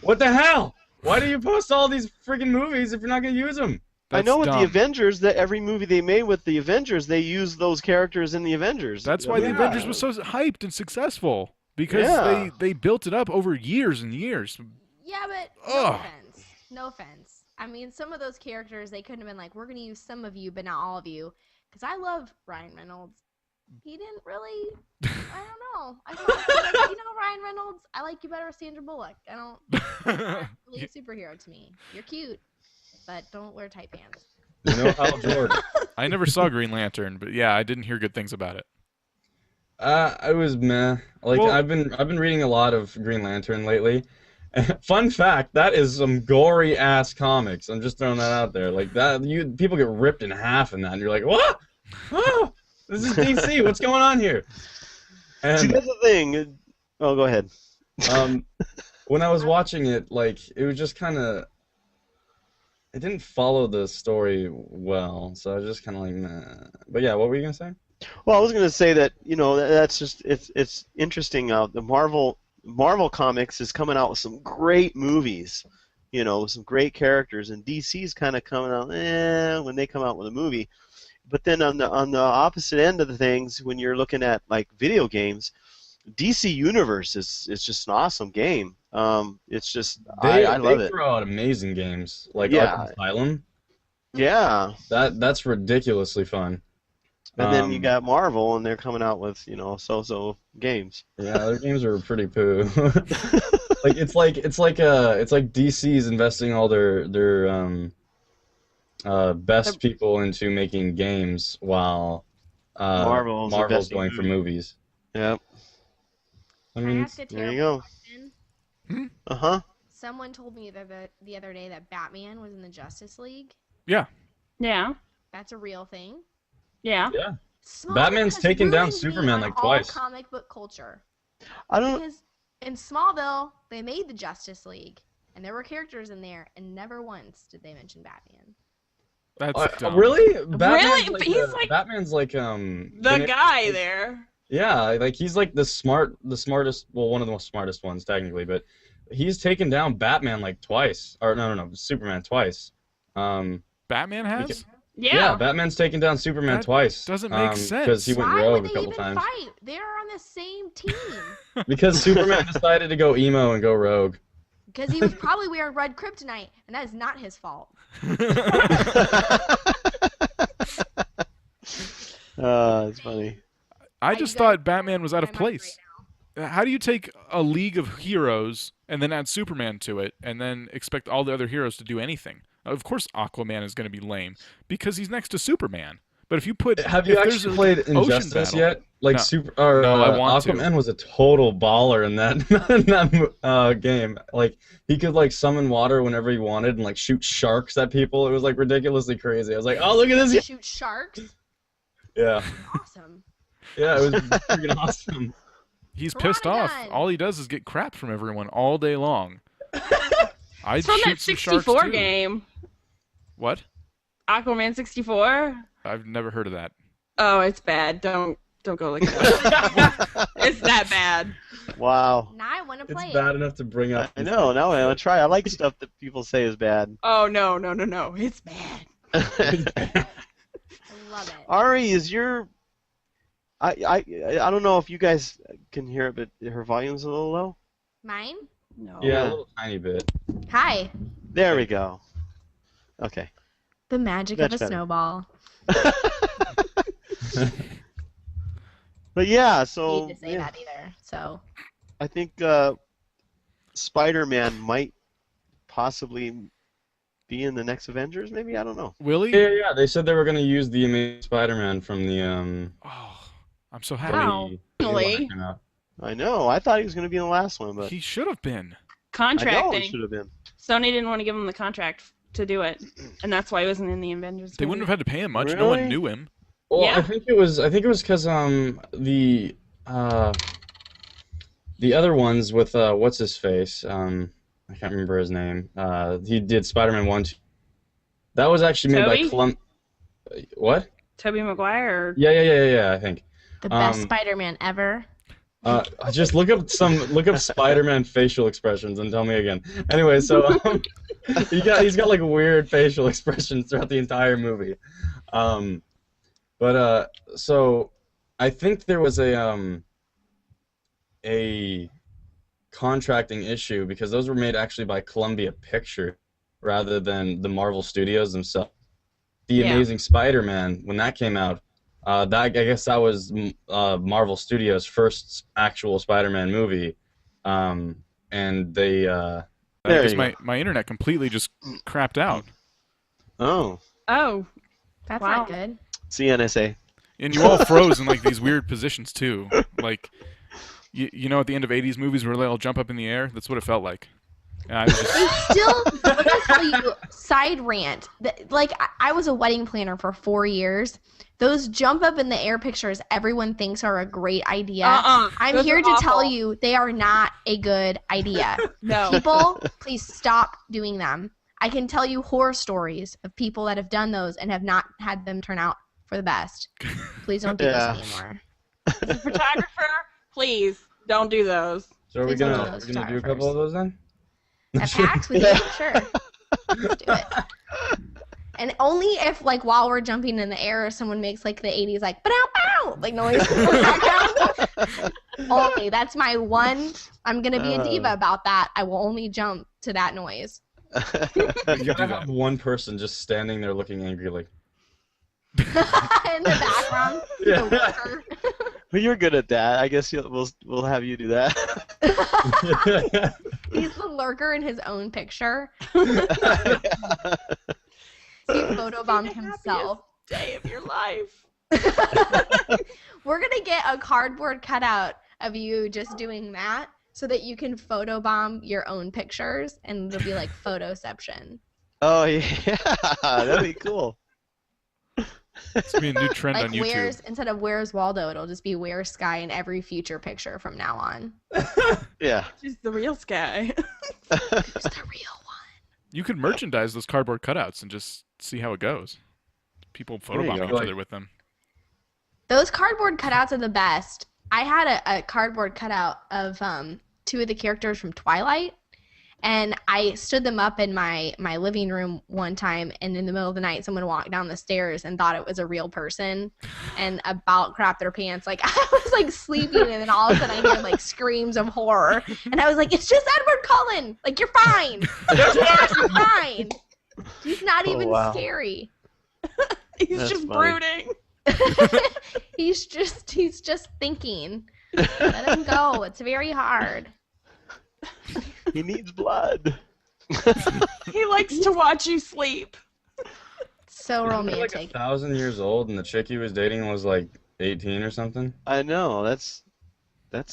what the hell? Why do you post all these friggin' movies if you're not going to use them? I know with dumb. the Avengers that every movie they made with the Avengers, they use those characters in the Avengers. That's why the Yeah. Avengers was so hyped and successful because Yeah. they built it up over years and years. Yeah, but Ugh. no offense. I mean, some of those characters, they couldn't have been like, we're going to use some of you, but not all of you. Because I love Ryan Reynolds. He didn't really, I don't know. I thought, like, you know, Ryan Reynolds, I like you better with Sandra Bullock. I don't, you're not really a superhero to me. You're cute, but don't wear tight pants. You know Hal Jordan. I never saw Green Lantern, but yeah, I didn't hear good things about it. I was meh. Like Well- I've been reading a lot of Green Lantern lately. Fun fact, that is some gory ass comics. I'm just throwing that out there. Like that, people get ripped in half in that, and you're like, what? Oh, this is DC. What's going on here? And, See, that's the thing. Oh, go ahead. when I was watching it, like it was just kind of, it didn't follow the story well, so I was just kind of like, meh. But yeah, what were you gonna say? Well, I was going to say that that's just it's interesting. The Marvel Comics is coming out with some great movies, with some great characters, and DC's kind of coming out when they come out with a movie. But then on the opposite end of the things, when you're looking at like video games, DC Universe is just an awesome game. It's just I love They it. throw out amazing games like Yeah. Arkham Asylum. Yeah, That's ridiculously fun. and then you got Marvel, and they're coming out with so games. Yeah, their games are pretty poo. Like it's like DC's investing all their best people into making games while Marvel's investing going for movies. Yep. I Can I mean, ask a there you terrible go. question? Uh-huh. Someone told me the other day that Batman was in the Justice League. Yeah. Yeah. That's a real thing. Yeah. yeah. Smallville Batman's has taken down ruined me Superman, on like, all twice. Comic book culture. I don't. Because in Smallville, they made the Justice League, and there were characters in there, and never once did they mention Batman. That's dumb. Really? Really? But he's like Batman's like the guy there. Yeah, like he's like the smartest. Well, one of the most smartest ones technically, but he's taken down Batman like twice, or no, Superman twice. Batman has? Yeah. Batman's taken down Superman That twice. doesn't make sense. Because he went Why rogue would a they couple even times. fight? They're on the same team. Because Superman decided to go emo and go rogue. Because he was probably wearing red kryptonite, and that is not his fault. It's funny. I Are just you guys thought Batman was out of my mind place. right How do you take a league of heroes and then add Superman to it and then expect all the other heroes to do anything? Of course Aquaman is going to be lame because he's next to Superman. But if you put Have you if there's actually a played ocean Injustice battle- yet? Like No. No, I want to. Aquaman was a total baller in that game. Like he could like summon water whenever he wanted and like shoot sharks at people. It was like ridiculously crazy. I was like, oh look at now? this. Shoot sharks? Yeah, Awesome. yeah, it was freaking awesome. He's pissed off. Piranha. All he does is get crap from everyone all day long. I'd It's from shoot that some sharks 64 too. game. What? Aquaman 64. I've never heard of that. Oh, it's bad. Don't go look it up. It's that bad. Wow. Now I want to play It's it. bad enough to bring up. I know. Now I want to try. I like stuff that people say is bad. Oh no. It's bad. I love it. Ari, is your I don't know if you guys can hear it, but her volume's a little low. Mine? No. Yeah, a little tiny bit. Hi. There we go. Okay. The magic That's of a better. snowball. But yeah, I so need to say that either. So I think Spider-Man might possibly be in the next Avengers. Maybe, I don't know. Willie? Yeah. They said they were gonna use the Amazing Spider-Man from the Oh, I'm so happy. Wow. the one that Really? came out. I know. I thought he was going to be in the last one, but He should have been. I know he Contracting. should have been. Sony didn't want to give him the contract to do it, and that's why he wasn't in the Avengers. They wouldn't have had to pay him much. No Really? one knew him. Well, Yeah. I think it was because the other ones with what's his face I can't remember his name. He did Spider-Man 1. That was actually made Tobey? by What? Tobey Maguire. Yeah. I think. the best Um, Spider-Man ever. Just look up Spider-Man facial expressions and tell me again. Anyway, so he's got like weird facial expressions throughout the entire movie. So I think there was a contracting issue because those were made actually by Columbia Pictures rather than the Marvel Studios themselves. The Yeah. Amazing Spider-Man, when that came out, I guess that was Marvel Studios' first actual Spider-Man movie, and they. There Because you my internet completely just crapped out. Oh. Oh, That's Wow. not good. CNSA. And you all froze in like these weird positions too. Like, you know, at the end of '80s movies where they all jump up in the air. That's what it felt like. And I was just, They still, let me tell you, side rant. Like, I was a wedding planner for 4 years. Those jump up in the air pictures everyone thinks are a great idea. I'm Those here are to tell awful. you they are not a good idea. No. People, please stop doing them. I can tell you horror stories of people that have done those and have not had them turn out for the best. Please don't do Yeah. this anymore. As a photographer, please don't do those. So are we Please don't gonna do those do a couple of those then? At PAX with you, sure. Let's do it. And only if, like, while we're jumping in the air, someone makes, like, the 80s, like, ba-dow-bow, like, noise in the background. Only. That's my one. I'm going to be a diva about that. I will only jump to that noise. you You do gotta that. have one person just standing there looking angry, like. In the background. Yeah. The worker. Well, you're good at that. I guess we'll have you do that. He's the lurker in his own picture. He photobombed himself. Day of your life. We're going to get a cardboard cutout of you just doing that so that you can photobomb your own pictures and it'll be like photoception. Oh yeah, that'd be cool. It's gonna be a new trend Like on YouTube. instead of Where's Waldo, it'll just be Where's Sky in every future picture from now on. Yeah. She's the real Sky. Who's the real one? You could merchandise those cardboard cutouts and just see how it goes. People There you photobomb go. each other with them. Those cardboard cutouts are the best. I had a cardboard cutout of two of the characters from Twilight, and I stood them up in my living room one time, and in the middle of the night, someone walked down the stairs and thought it was a real person and about crapped their pants. Like, I was, like, sleeping, and then all of a sudden I heard, like, screams of horror. And I was like, it's just Edward Cullen! Like, you're fine! You're fine! He's not even wow. scary. He's That's just funny. brooding. He's just thinking. Let him go. It's very hard. He needs blood. He likes to watch you sleep. So Isn't he like romantic. 1,000 years old, and the chick he was dating was like 18 or something. I know. That's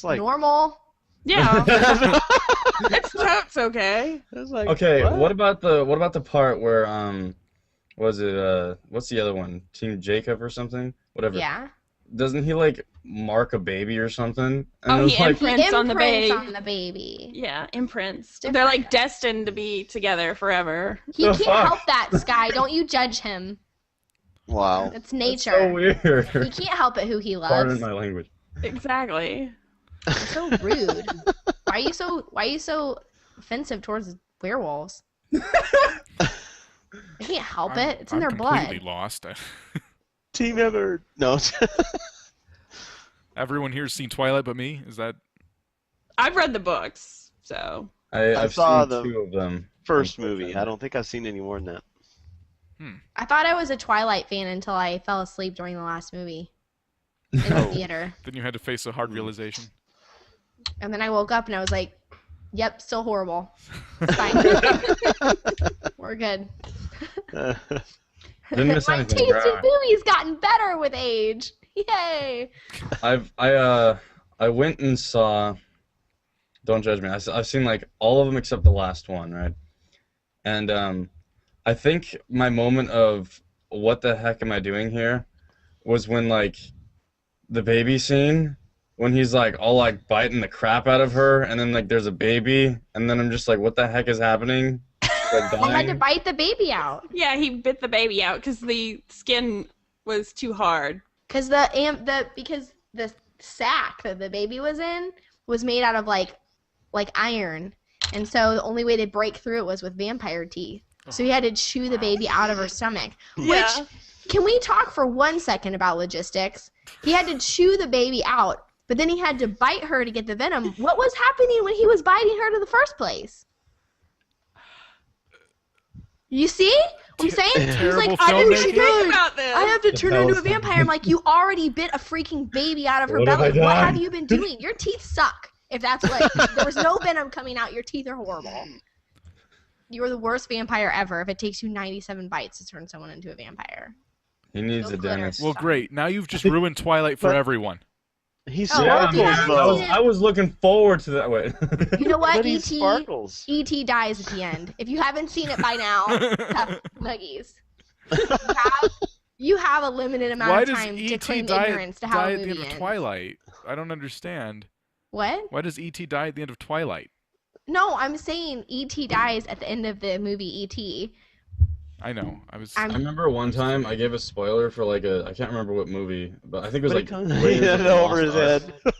like. Normal. Yeah. It's totes okay. That's like. Okay, what about the part where was it what's the other one? Team Jacob or something? Whatever. Yeah. Doesn't he like mark a baby or something? And Oh, it was he like, Prints on the baby. on the baby. Yeah, imprints. Different. They're like destined to be together forever. He The can't fuck? help that, Sky. Don't you judge him. Wow. It's that's nature. so weird. He can't help it who he Pardon loves. my language. Exactly. You're so rude. Why are you so offensive towards werewolves? I can't help it. It's in their I'm completely blood. lost. Team Everett. No. Everyone here's seen Twilight but me? Is that... I've read the books, so. I've saw seen the 2 of them. First movie. I don't think I've seen any more than that. I thought I was a Twilight fan until I fell asleep during the last movie in the theater. Then you had to face a hard realization. And then I woke up and I was like, yep, still horrible. It's fine. We're good. Didn't miss My anything. taste in Right. movies gotten better with age. Yay. I went and saw. Don't judge me. I've seen like all of them except the last one, right? And I think my moment of what the heck am I doing here was when like the baby scene, when he's like all like biting the crap out of her, and then like there's a baby, and then I'm just like, what the heck is happening? Like, He had to dying? bite the baby out. Yeah, he bit the baby out because the skin was too hard. Because because the sack that the baby was in was made out of like iron. And so the only way to break through it was with vampire teeth. So he had to chew the baby out of her stomach. Yeah. Which, can we talk for 1 second about logistics? He had to chew the baby out, but then he had to bite her to get the venom. What was happening when he was biting her to the first place? You see what I'm saying? He's Terrible like, I know she filmmaking. did. About this. I have to turn her hell into a is vampire. I'm like, you already bit a freaking baby out of her What have belly. I What done? have you been doing? Your teeth suck. If that's what, there was no venom coming out, your teeth are horrible. You are the worst vampire ever if it takes you 97 bites to turn someone into a vampire. He needs Go a glitter. dentist. Well, great. Now you've just ruined Twilight for But- everyone. He Oh, Yeah, if you sparkles, haven't though. seen I was looking forward to that. Wait. You know what? But he E.T. sparkles. E.T. dies at the end. If you haven't seen it by now, Nuggies. You have a limited amount Why of does time to E.T. claim die ignorance to how at a the end movie of ends. Twilight? I don't understand. What? Why does E.T. die at the end of Twilight? No, I'm saying E.T. dies at the end of the movie E.T. I know. I was. I remember one time I gave a spoiler for like I can't remember what movie, but I think it was But like it comes Raiders of the over Lost his Ark. head.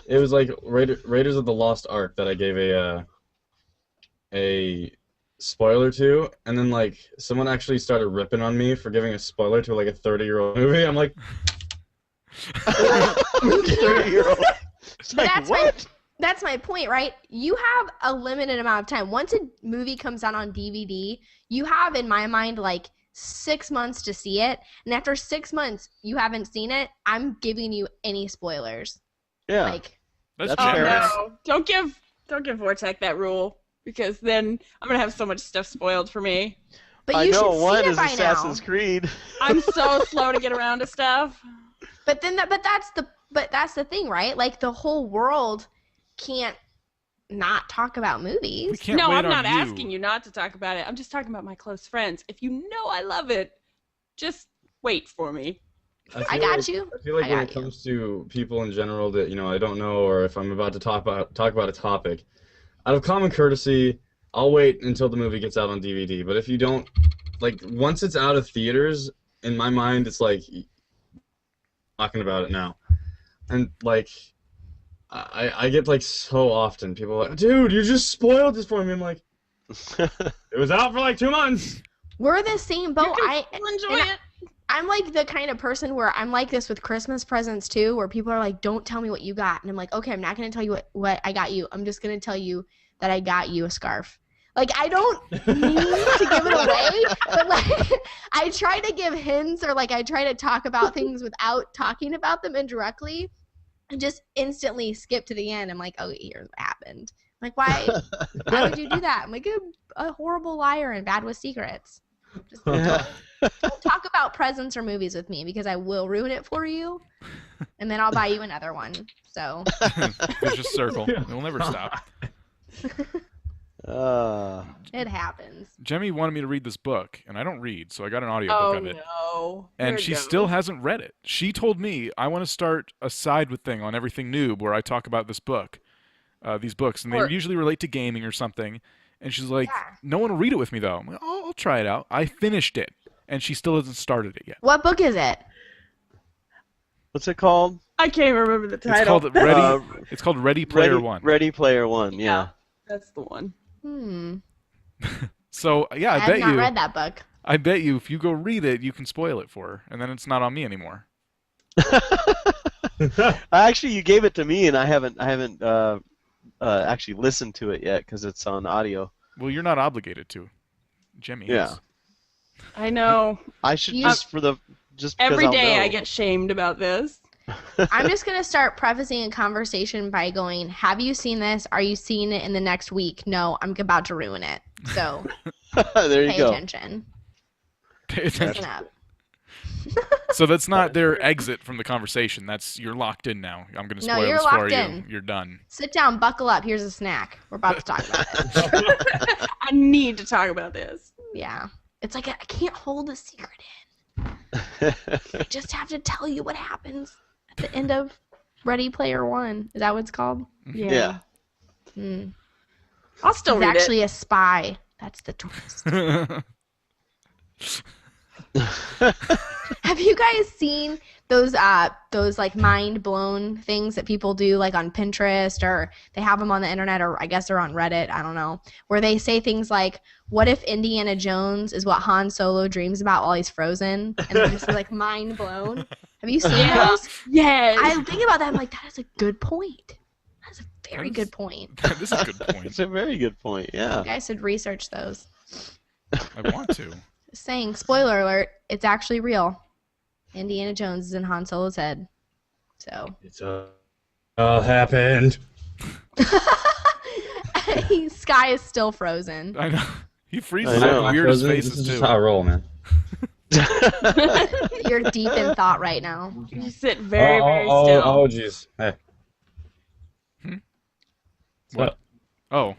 It was like Raiders of the Lost Ark that I gave a spoiler to, and then like someone actually started ripping on me for giving a spoiler to like a 30-year-old movie. I'm like, 30-year-old. It's But like, what? That's my point, right? You have a limited amount of time. Once a movie comes out on DVD, you have, in my mind, like 6 months to see it. And after 6 months, you haven't seen it, I'm giving you any spoilers. Yeah. Like, That's That's Oh fair. generous. no! Don't give Vortek that rule, because then I'm gonna have so much stuff spoiled for me. but I you know should one see it is by Assassin's now. Creed. I'm so slow to get around to stuff. But that's the thing, right? Like the whole world can't not talk about We movies. can't No, wait I'm on not you. asking you not to talk about it. I'm just talking about my close friends. If you know I love it, just wait for me. I feel got like- you. I feel like I when got it you. comes to people in general that I don't know, or if I'm about to talk about a topic, out of common courtesy, I'll wait until the movie gets out on DVD. But if you don't, like, once it's out of theaters, in my mind, it's like talking about it now, and like, I get like so often people are like, dude, you just spoiled this for me. I'm like, it was out for like 2 months. We're the same boat. You'll enjoy and it. I'm like the kind of person where I'm like this with Christmas presents too, where people are like, don't tell me what you got. And I'm like, okay, I'm not going to tell you what I got you. I'm just going to tell you that I got you a scarf. Like, I don't mean to give it away, but like, I try to give hints, or like I try to talk about things without talking about them indirectly, and just instantly skip to the end. I'm like, oh, here's what happened. I'm like, why would you do that? I'm like, a horrible liar and bad with secrets. Just don't talk about presents or movies with me, because I will ruin it for you, and then I'll buy you another one. So Vicious circle. It'll never stop. it happens. Jemmy wanted me to read this book, and I don't read, so I got an audiobook Oh of it. no! And Here it she goes. still hasn't read it. She told me, I want to start a side with thing on Everything Noob where I talk about this book, these books, and they Or- usually relate to gaming or something. And she's like, Yeah. no one will read it with me, though. I'm like, oh, I'll try it out. I finished it, and she still hasn't started it yet. What book is it? What's it called? I can't remember the It's title. called Ready. Uh, It's called Ready Player One. Ready Player One. Yeah. That's the one. So yeah, I I have bet not you. read that book. I bet you, if you go read it, you can spoil it for her, and then it's not on me anymore. Actually, you gave it to me, and I haven't actually listened to it yet because it's on audio. Well, you're not obligated to. Jimmy Yeah. is. I know. I should You- just because Every I'll day know. I get shamed about this. I'm just going to start prefacing a conversation by going, have you seen this? Are you seeing it in the next week? No, I'm about to ruin it. So There you pay go. attention. Pay Listen attention. up. So that's not their exit from the conversation. That's you're locked in now. I'm going to No, spoil you're this for locked you. in. You're done. Sit down, buckle up. Here's a snack. We're about to talk about it. I need to talk about this. Yeah. It's like I can't hold a secret in. I just have to tell you what happens at the end of Ready Player One. Is that what it's called? Yeah. Hmm. I'll still He's read actually a spy. That's the twist. Have you guys seen those like mind blown things that people do like on Pinterest, or they have them on the internet, or I guess they're on Reddit, I don't know, where they say things like, what if Indiana Jones is what Han Solo dreams about while he's frozen? And they're just like mind blown. Have you seen Yeah. those? Yes. I think about that, I'm like, that is a good point. That's a very good point. This is a good point. It's a very good point. Yeah. You guys should research those. I want to. Just saying, spoiler alert, it's actually real. Indiana Jones is in Han Solo's head. So It's all happened. Sky is still frozen. I know. He freezes I know. up weird as This faces is just too. how I roll, man. You're deep in thought right now. You sit very, very still. Oh, jeez. Hey. What? Oh.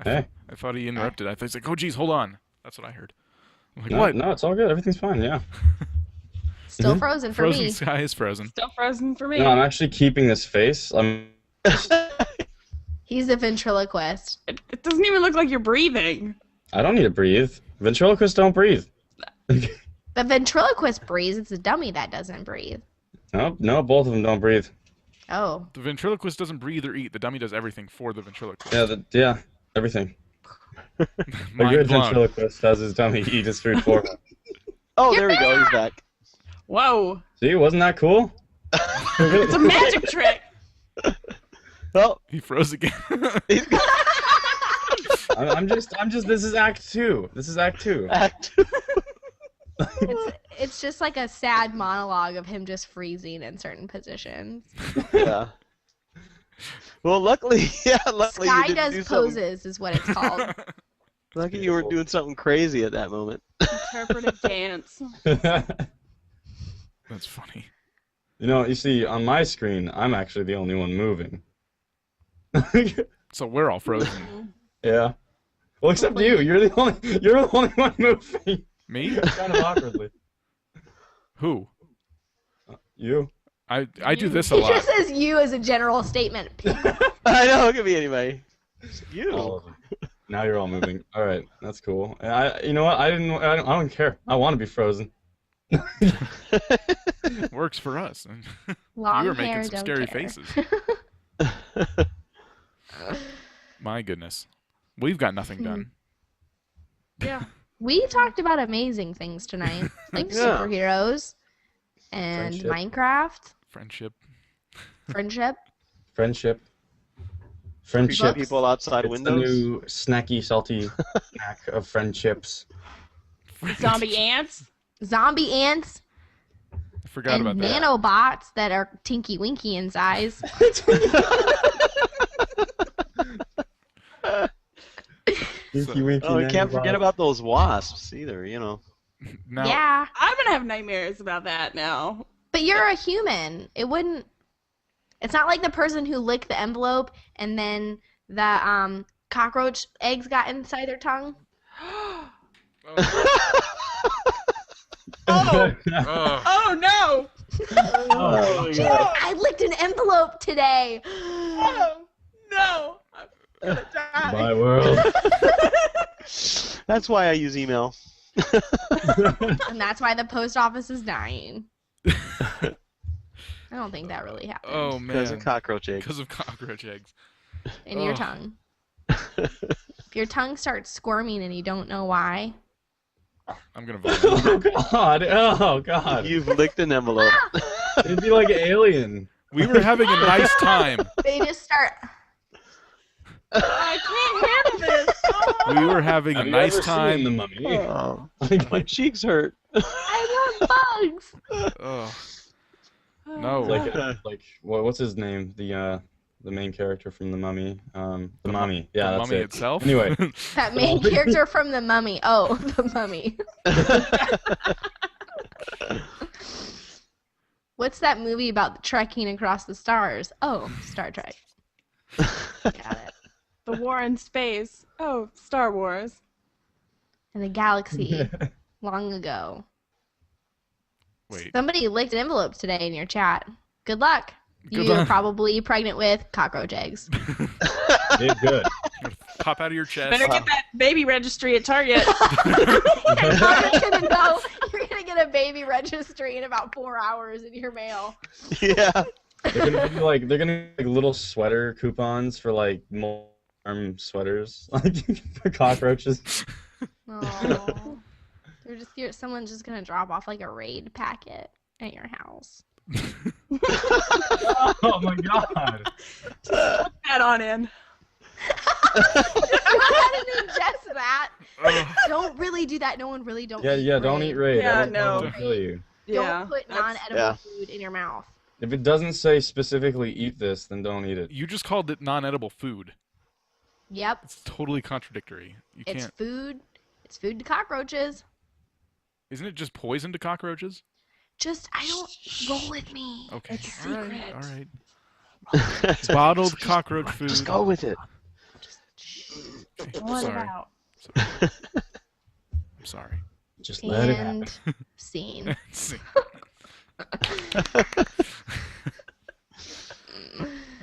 Hey. I thought he interrupted. I thought he's like, oh, geez, hold on. That's what I heard. I'm like, No, what? no, it's all good. Everything's fine. Yeah. Still frozen for Frozen me. sky is frozen. Still frozen for me. No, I'm actually keeping this face. He's a ventriloquist. It doesn't even look like you're breathing. I don't need to breathe. Ventriloquists don't breathe. The ventriloquist breathes. It's a dummy that doesn't breathe. No, both of them don't breathe. Oh. The ventriloquist doesn't breathe or eat. The dummy does everything for the ventriloquist. Yeah, everything. A Mind good blown. ventriloquist has his dummy eat his food for him. Oh, there we go. He's back. Whoa. See, wasn't that cool? It's a magic trick. Oh, He froze again. he's got I'm just. This is Act 2. This is Act 2. act. It's just like a sad monologue of him just freezing in certain positions. Yeah. Well, luckily you Sky didn't does do something. poses is what it's called. Lucky you weren't doing something crazy at that moment. Interpretive dance. That's funny. You see, on my screen, I'm actually the only one moving. So we're all frozen. Yeah. Well, except you. You're the only one moving. Me? Kind of awkwardly. Who? You. I do this a He lot. just says you as a general statement. I know, it could be anybody. You. All of them. Now you're all moving. All right, that's cool. You know what? I don't care. I want to be frozen. Works for us. Long You were hair, making some don't scary care. faces. My goodness. We've got nothing done. Yeah. We talked about amazing things tonight, like Yeah. superheroes and Friendship. Minecraft, Friendship. friendship. Friendship. Creepy Friendship. people outside It's the windows. new snacky, salty snack of friendships. Zombie ants. Zombie ants I forgot and about that. nanobots that are tinky winky in size. Winky, winky, Oh, you can't nanobot. forget about those wasps either, Now, Yeah, I'm gonna have nightmares about that now. but you're a human. It wouldn't. It's not like the person who licked the envelope and then the cockroach eggs got inside their tongue. oh, Oh no! Oh, She's like, I licked an envelope today. Oh no! I'm gonna die. My world. That's why I use email. And that's why the post office is dying. I don't think that really happened. oh Because man. of cockroach eggs. Because of cockroach eggs. In your Ugh. tongue. If your tongue starts squirming and you don't know why, I'm gonna vote. Oh God! Oh God! You've licked an envelope. It'd be like an alien. We were having a nice time. they just start. I can't handle this. Oh. We were having a Have you nice ever seen time. The Mummy? Oh, my cheeks hurt. I want bugs. Oh, no. like what's his name? The main character from The Mummy. The Mummy. Yeah, the that's mummy it. itself. Anyway. That main character from The Mummy. Oh, The Mummy. What's that movie about trekking across the stars? Oh, Star Trek. Got it. The war in space. Oh, Star Wars. In the galaxy, long ago. Wait. Somebody licked envelopes today in your chat. Good luck. Good You're luck. probably pregnant with cockroach eggs. Did good. Pop out of your chest. Better get that baby registry at Target. You're gonna get a baby registry in about 4 hours in your mail. Yeah. They're gonna be little sweater coupons for like arm sweaters, like for cockroaches. Oh, someone's just gonna drop off like a raid packet at your house. Oh my God! Put that on in. Go ahead and ingest that. Ugh. Don't really do that. No one really don't. Yeah, eat don't raid. eat raid. Yeah, I don't no. want to kill you. Yeah. Don't put that's- non-edible Yeah. food in your mouth. If it doesn't say specifically eat this, then don't eat it. You just called it non-edible food. Yep, It's totally contradictory. You it's can't. food. It's food to cockroaches. Isn't it just poison to cockroaches? I don't roll with me. Okay. It's all right. secret. All right. Bottled cockroach food. Just go with it. Okay, What sorry. about? I'm sorry. Just let it happen. And scene.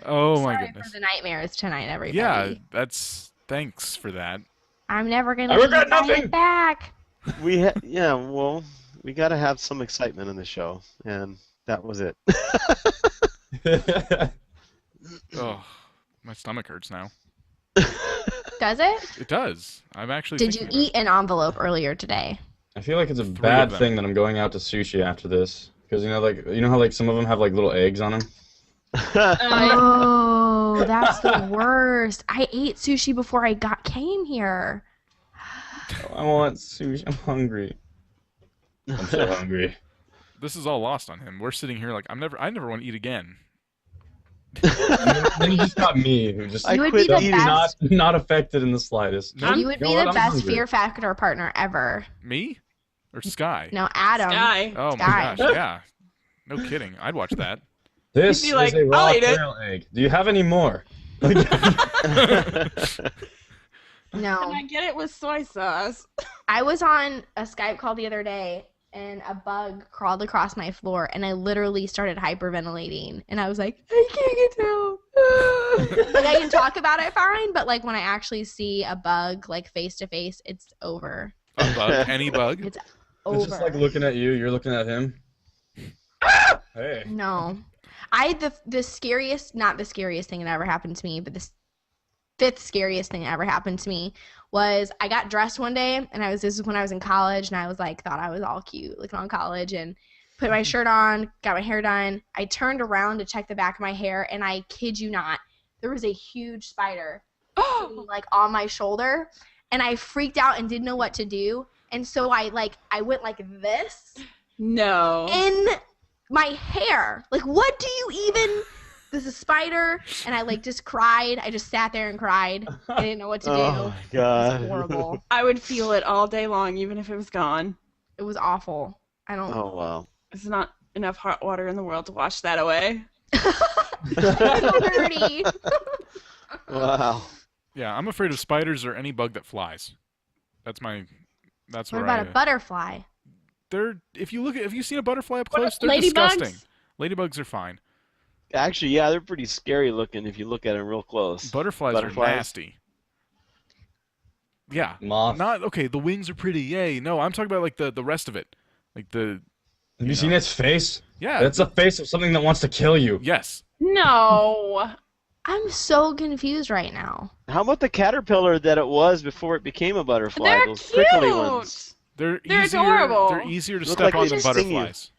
Oh my Sorry goodness. for the nightmares tonight, everybody. Yeah, thanks for that. I'm never gonna I regret buy it nothing. back. Well, we got to have some excitement in the show, and that was it. Oh, my stomach hurts now. Does it? It does. I'm actually. Did you thinking eat an envelope earlier today? I feel like it's a of bad them. thing that I'm going out to sushi after this, because you know how like some of them have like little eggs on them. Oh, that's the worst. I ate sushi before I came here. I want sushi. I'm hungry. I'm so hungry. This is all lost on him. We're sitting here like I never want to eat again. Then you just got me, who just You would be the best. not affected in the slightest. No, You would know be what? the I'm best hungry. Fear Factor partner ever. Me or Sky? No, Adam. Sky. Oh Sky. my gosh, yeah. No kidding. I'd watch that. This You'd is be like, a raw "I'll eat it." quail egg. Do you have any more? No. Can I get it with soy sauce? I was on a Skype call the other day, and a bug crawled across my floor, and I literally started hyperventilating. And I was like, I can't get down. Like, I can talk about it fine, but like when I actually see a bug like face to face, it's over. A bug? Any bug? It's It's over. just like looking at you. You're looking at him. Hey. No. The scariest, not the scariest thing that ever happened to me, but the fifth scariest thing that ever happened to me was I got dressed one day, and this was when I was in college, and I was like, thought I was all cute looking on college, and put my shirt on, got my hair done. I turned around to check the back of my hair, and I kid you not, there was a huge spider sitting, like on my shoulder, and I freaked out and didn't know what to do, and so I went like this No. in my hair. Like, what do you even? This is a spider, and I just cried. I just sat there and cried. I didn't know what to do. Oh my god. It was horrible. I would feel it all day long, even if it was gone. It was awful. I don't. Oh wow. There's not enough hot water in the world to wash that away. Dirty. Wow. Yeah, I'm afraid of spiders or any bug that flies. That's What where about I. a butterfly? If you've seen a butterfly up close, they're Ladybugs? disgusting. Ladybugs are fine. Actually, yeah, they're pretty scary looking if you look at them real close. Butterflies are nasty. Yeah. Moth. Not okay. The wings are pretty. Yay. No, I'm talking about like the rest of it, like the. Have you seen its face? Yeah. That's a face of something that wants to kill you. Yes. No. I'm so confused right now. How about the caterpillar that it was before it became a butterfly? They're Those cute. prickly ones. They're They're easier. adorable. They're easier to Look step like on they than just sting you. butterflies.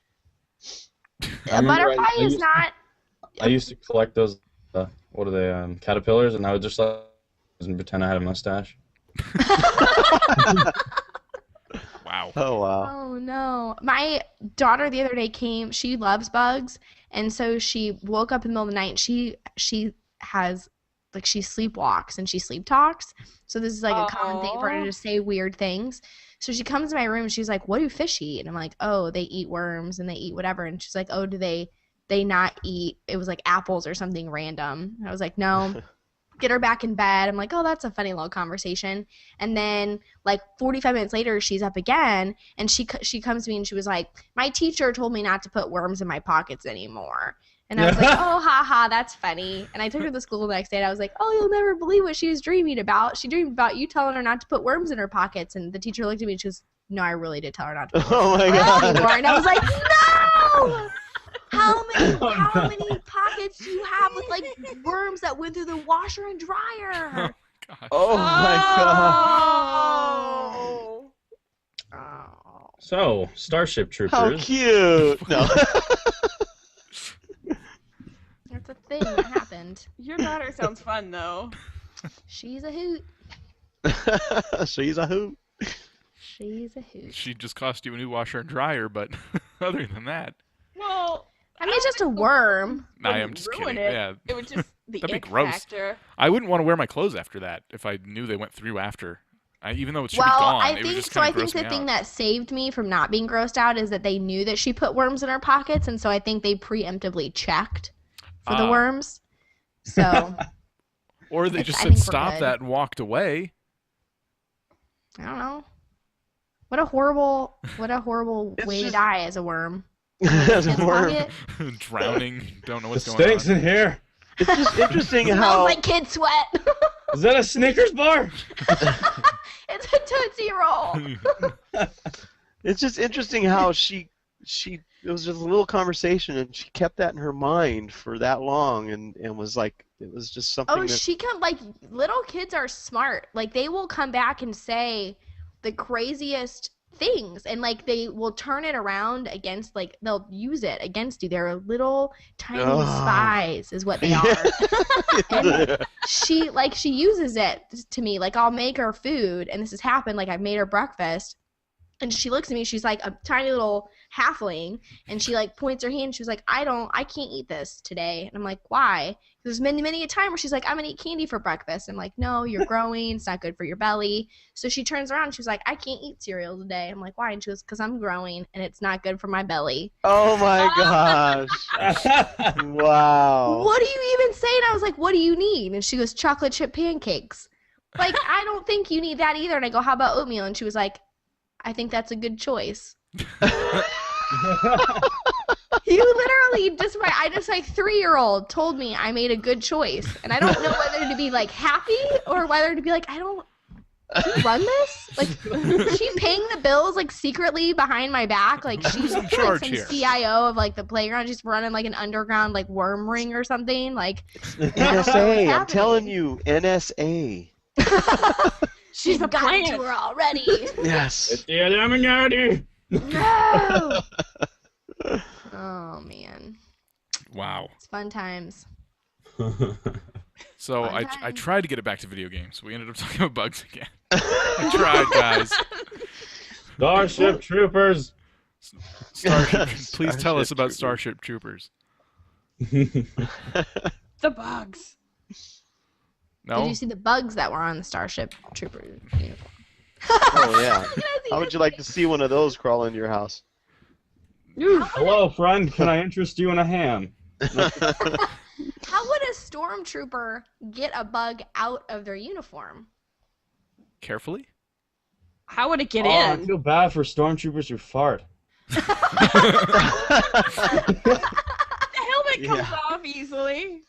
I A remember butterfly I is used- not. I used to collect those. What are they? Caterpillars, and I would just and pretend I had a mustache. Wow. Oh wow. Oh no. My daughter the other day came, she loves bugs, and so she woke up in the middle of the night and she has she sleepwalks and she sleep talks. So this is like a common thing for her Aw. to just say weird things. So she comes to my room and she's like, "What do fish eat?" And I'm like, "Oh, they eat worms and they eat whatever." And she's like, "Oh, do they not eat?" It was like apples or something random. And I was like, "No." Get her back in bed. I'm like, oh, that's a funny little conversation. And then 45 minutes later, she's up again, and she comes to me and she was like, my teacher told me not to put worms in my pockets anymore. And I was like, oh, haha, that's funny. And I took her to school the next day, and I was like, oh, you'll never believe what she was dreaming about. She dreamed about you telling her not to put worms in her pockets. And the teacher looked at me and she goes, no, I really did tell her not to put worms Oh my in her pockets god. anymore. And I was like, no! How Oh, no. many pockets do you have with worms that went through the washer and dryer? God. Oh my god. Oh. Oh. So, Starship How Troopers. cute. No. That's a thing that happened. Your daughter sounds fun, though. She's a hoot. She's a hoot. She's a hoot. She just cost you a new washer and dryer, but other than that, Well, I mean, it's just a worm. I am wouldn't just ruin kidding. it. Yeah, It would just the That'd be ick gross. factor. I wouldn't want to wear my clothes after that if I knew they went through after. Even though it should be Well, gone, I it would think just so. kinda I think gross the me thing out. that saved me from not being grossed out is that they knew that she put worms in her pockets, and so I think they preemptively checked for the Ah. worms. So Or they It's- just I said think we're stop good. that and walked away. I don't know. What a horrible It's way to just- die as a worm. As a His worm. pocket Drowning, don't know The what's going stinks on. in here. It's just interesting smells how like kid sweat. Is that a Snickers bar? It's a Tootsie Roll. it's just interesting how she it was just a little conversation and she kept that in her mind for that long and was like it was just something Oh, that she can like little kids are smart. Like they will come back and say the craziest things and like they will turn it around against like they'll use it against you. They're little tiny Oh. spies is what they are. And she uses it to me. Like I'll make her food and this has happened, like I've made her breakfast. And she looks at me, she's like a tiny little halfling, and she like points her hand, she was like, I can't eat this today. And I'm like, why? There's many a time where she's like, I'm gonna eat candy for breakfast. I'm like, no, you're growing, it's not good for your belly. So she turns around and she's like, I can't eat cereal today. I'm like, why? And she goes, because I'm growing and it's not good for my belly. Oh my gosh. Wow. What do you even say? And I was like, what do you need? And she goes, chocolate chip pancakes. Like, I don't think you need that either. And I go, how about oatmeal? And she was like, I think that's a good choice. You literally I just like 3-year-old told me I made a good choice. And I don't know whether to be like happy or whether to be like, do you run this? Like, is she paying the bills like secretly behind my back? Like she's in like charge some here? CIO of like the playground. She's running like an underground like worm ring or something. Like NSA, I'm happening. telling you, NSA. She's a gotten to plant. her already. Yes. The Illuminati. No. Oh man, Wow. it's fun times. So Fun I time. tried to get it back to video games. We ended up talking about bugs again. I tried, guys. Starship Troopers. Starship. Please tell us Starship about Troopers. Starship Troopers. The bugs. Did No. you see the bugs that were on the Starship Trooper uniform? Oh yeah. How would you like to see one of those crawl into your house? Hello, friend. Can I interest you in a ham? How would a stormtrooper get a bug out of their uniform? Carefully. How would it get I in? feel bad for stormtroopers who fart. The helmet comes off easily.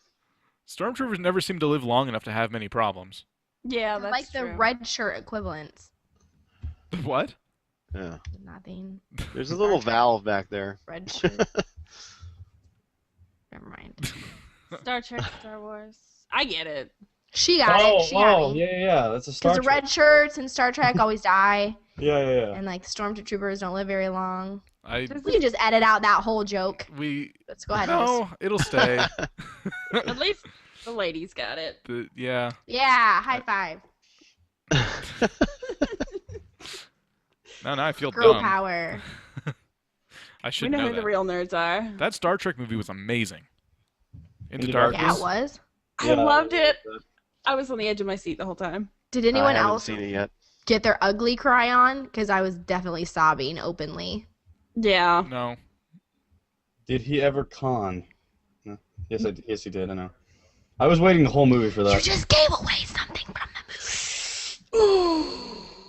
Stormtroopers never seem to live long enough to have many problems. Yeah, They're that's like the true. red shirt equivalents. What? Yeah. Nothing. There's a little valve back there. Red shirt. Never mind. Star Trek, Star Wars. I get it. She got it. She got me. yeah. That's a Star Because the Trek. red shirts in Star Trek always die, Yeah. and like the stormtroopers don't live very long. I We can just edit out that whole joke. we Let's go ahead. no, it'll stay. At least the ladies got it. Yeah. Yeah, high five. Now I feel Girl dumb. power. I We should know know who that. the real nerds are. That Star Trek movie was amazing. Into Into Darkness. Yeah, it was. I loved it. I was on the edge of my seat the whole time. Did I anyone haven't else seen it yet. get their ugly cry on? Because I was definitely sobbing openly. Yeah. No. Did he ever con? No. Yes, he did. I know. I was waiting the whole movie for You that. just gave away something from the movie.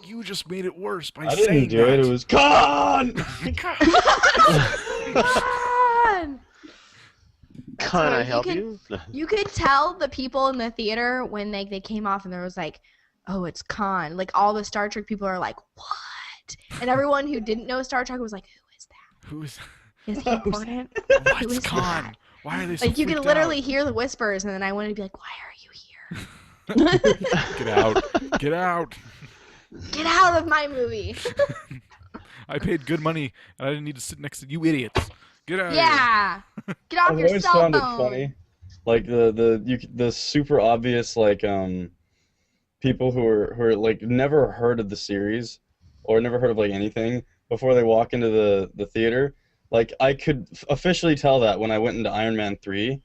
You just made it worse by I saying didn't do that. it. It was con. Come Can I you help could- you? You could tell the people in the theater when they came off and there was like, oh, it's Khan. Like all the Star Trek people are like, what? And everyone who didn't know Star Trek was like, who is that? Who is? Is he important? What's is Khan? that? Why are they so Like you could freaked literally out? hear the whispers and then I wanted to be like, why are you here? Get out! Get out! Get out of my movie. I paid good money and I didn't need to sit next to you idiots. Get out! Yeah. Get off I've your always cell found it phone. funny, like the super obvious like people who are like never heard of the series or never heard of like anything before they walk into the theater. Like I could officially tell that when I went into Iron Man 3,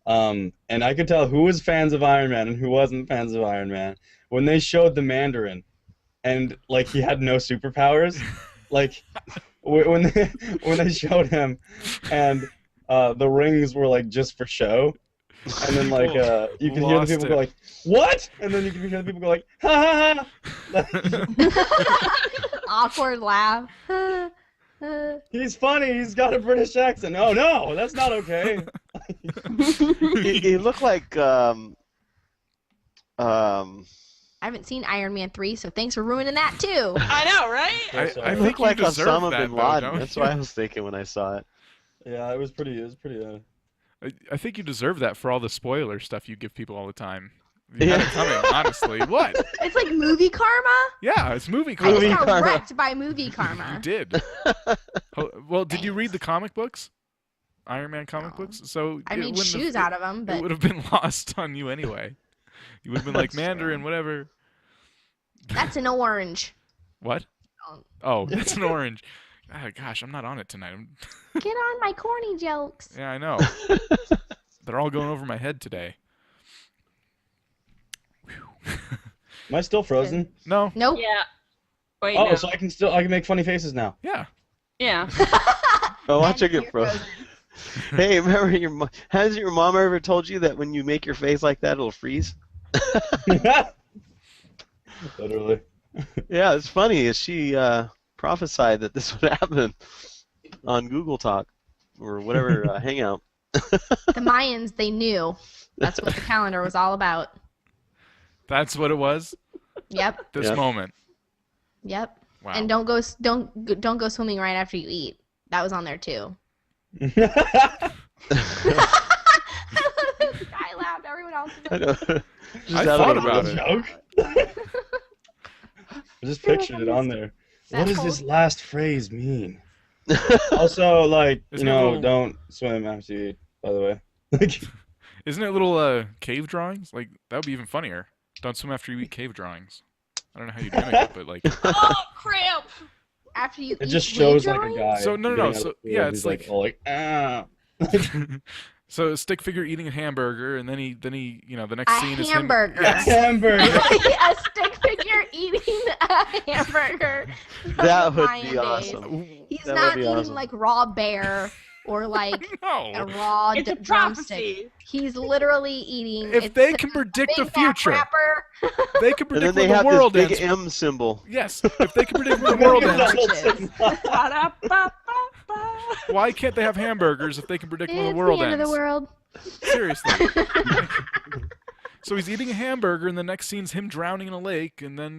and I could tell who was fans of Iron Man and who wasn't fans of Iron Man when they showed the Mandarin. and like he had no superpowers. Like when they showed him, and the rings were like just for show, and then like you can hear the people go like, "What?" And then you can hear the people go like, "Ha ha ha!" Awkward laugh. He's funny. He's got a British accent. Oh no, that's not okay. He looked like I haven't seen Iron Man 3, so thanks for ruining that too. I know, right? I he think looked you like deserve Osama that, bin though, Laden. don't That's you? what I was thinking when I saw it. Yeah, it was pretty. I think you deserve that for all the spoiler stuff you give people all the time. You had it coming, honestly. What? It's like movie karma. Yeah, it's movie I karma. just got karma. wrecked by movie You karma. did. Well, did you read the comic books? Iron Man comic No. books? So I it made wouldn't shoes have, out of them, It but would have been lost on you anyway. You would have been like That's Mandarin, whatever. that's an orange. What? Oh, that's an orange. Ah, gosh, I'm not on it tonight. Get on my corny jokes. Yeah, I know. They're all going over my head today. Am I still frozen? No. Nope. Yeah. Wait, Oh, no. so I can make funny faces now. Yeah. Yeah. Oh, watch it You're get frozen. Hey, remember has your mom ever told you that when you make your face like that, it'll freeze? Literally. Yeah, it's funny. She prophesied that this would happen on Google Talk or whatever Hangout. The Mayans, they knew. That's what the calendar was all about. That's what it was. Yep. This Yep. moment. Yep. Wow. And don't go swimming right after you eat. That was on there too. I laughed. Everyone else. I know. I Just out thought of about the- it. Joke. I just pictured it on there. What does this last phrase mean? Also, like, Isn't it a little- don't swim after you eat, by the way. Like, Isn't it little cave drawings? Like, that would be even funnier. Don't swim after you eat cave drawings. I don't know how you mimic it, but like. Oh, cramp! After you it eat just shows like a drawings? guy. So, no. getting out of So, the pool, yeah, and it's he's like- all like, ah. So stick figure eating a hamburger, and then he, the next A scene is hamburger. him. Yes. Hamburger. A stick figure eating a hamburger. from That the would Mayan be days. awesome. He's That would not be eating awesome. like raw bear or like a No. raw It's a drumstick. prophecy. He's literally eating. If it's they a can predict the Big Mac future, wrapper. they can And predict then they when have the world this big ends. M symbol. Yes, if they can predict when the world ends, Sandwiches. Ba-da-ba-ba-ba. why can't they have hamburgers if they can predict when It's the world the end ends? of the world. Seriously. So he's eating a hamburger, and the next scene's him drowning in a lake, and then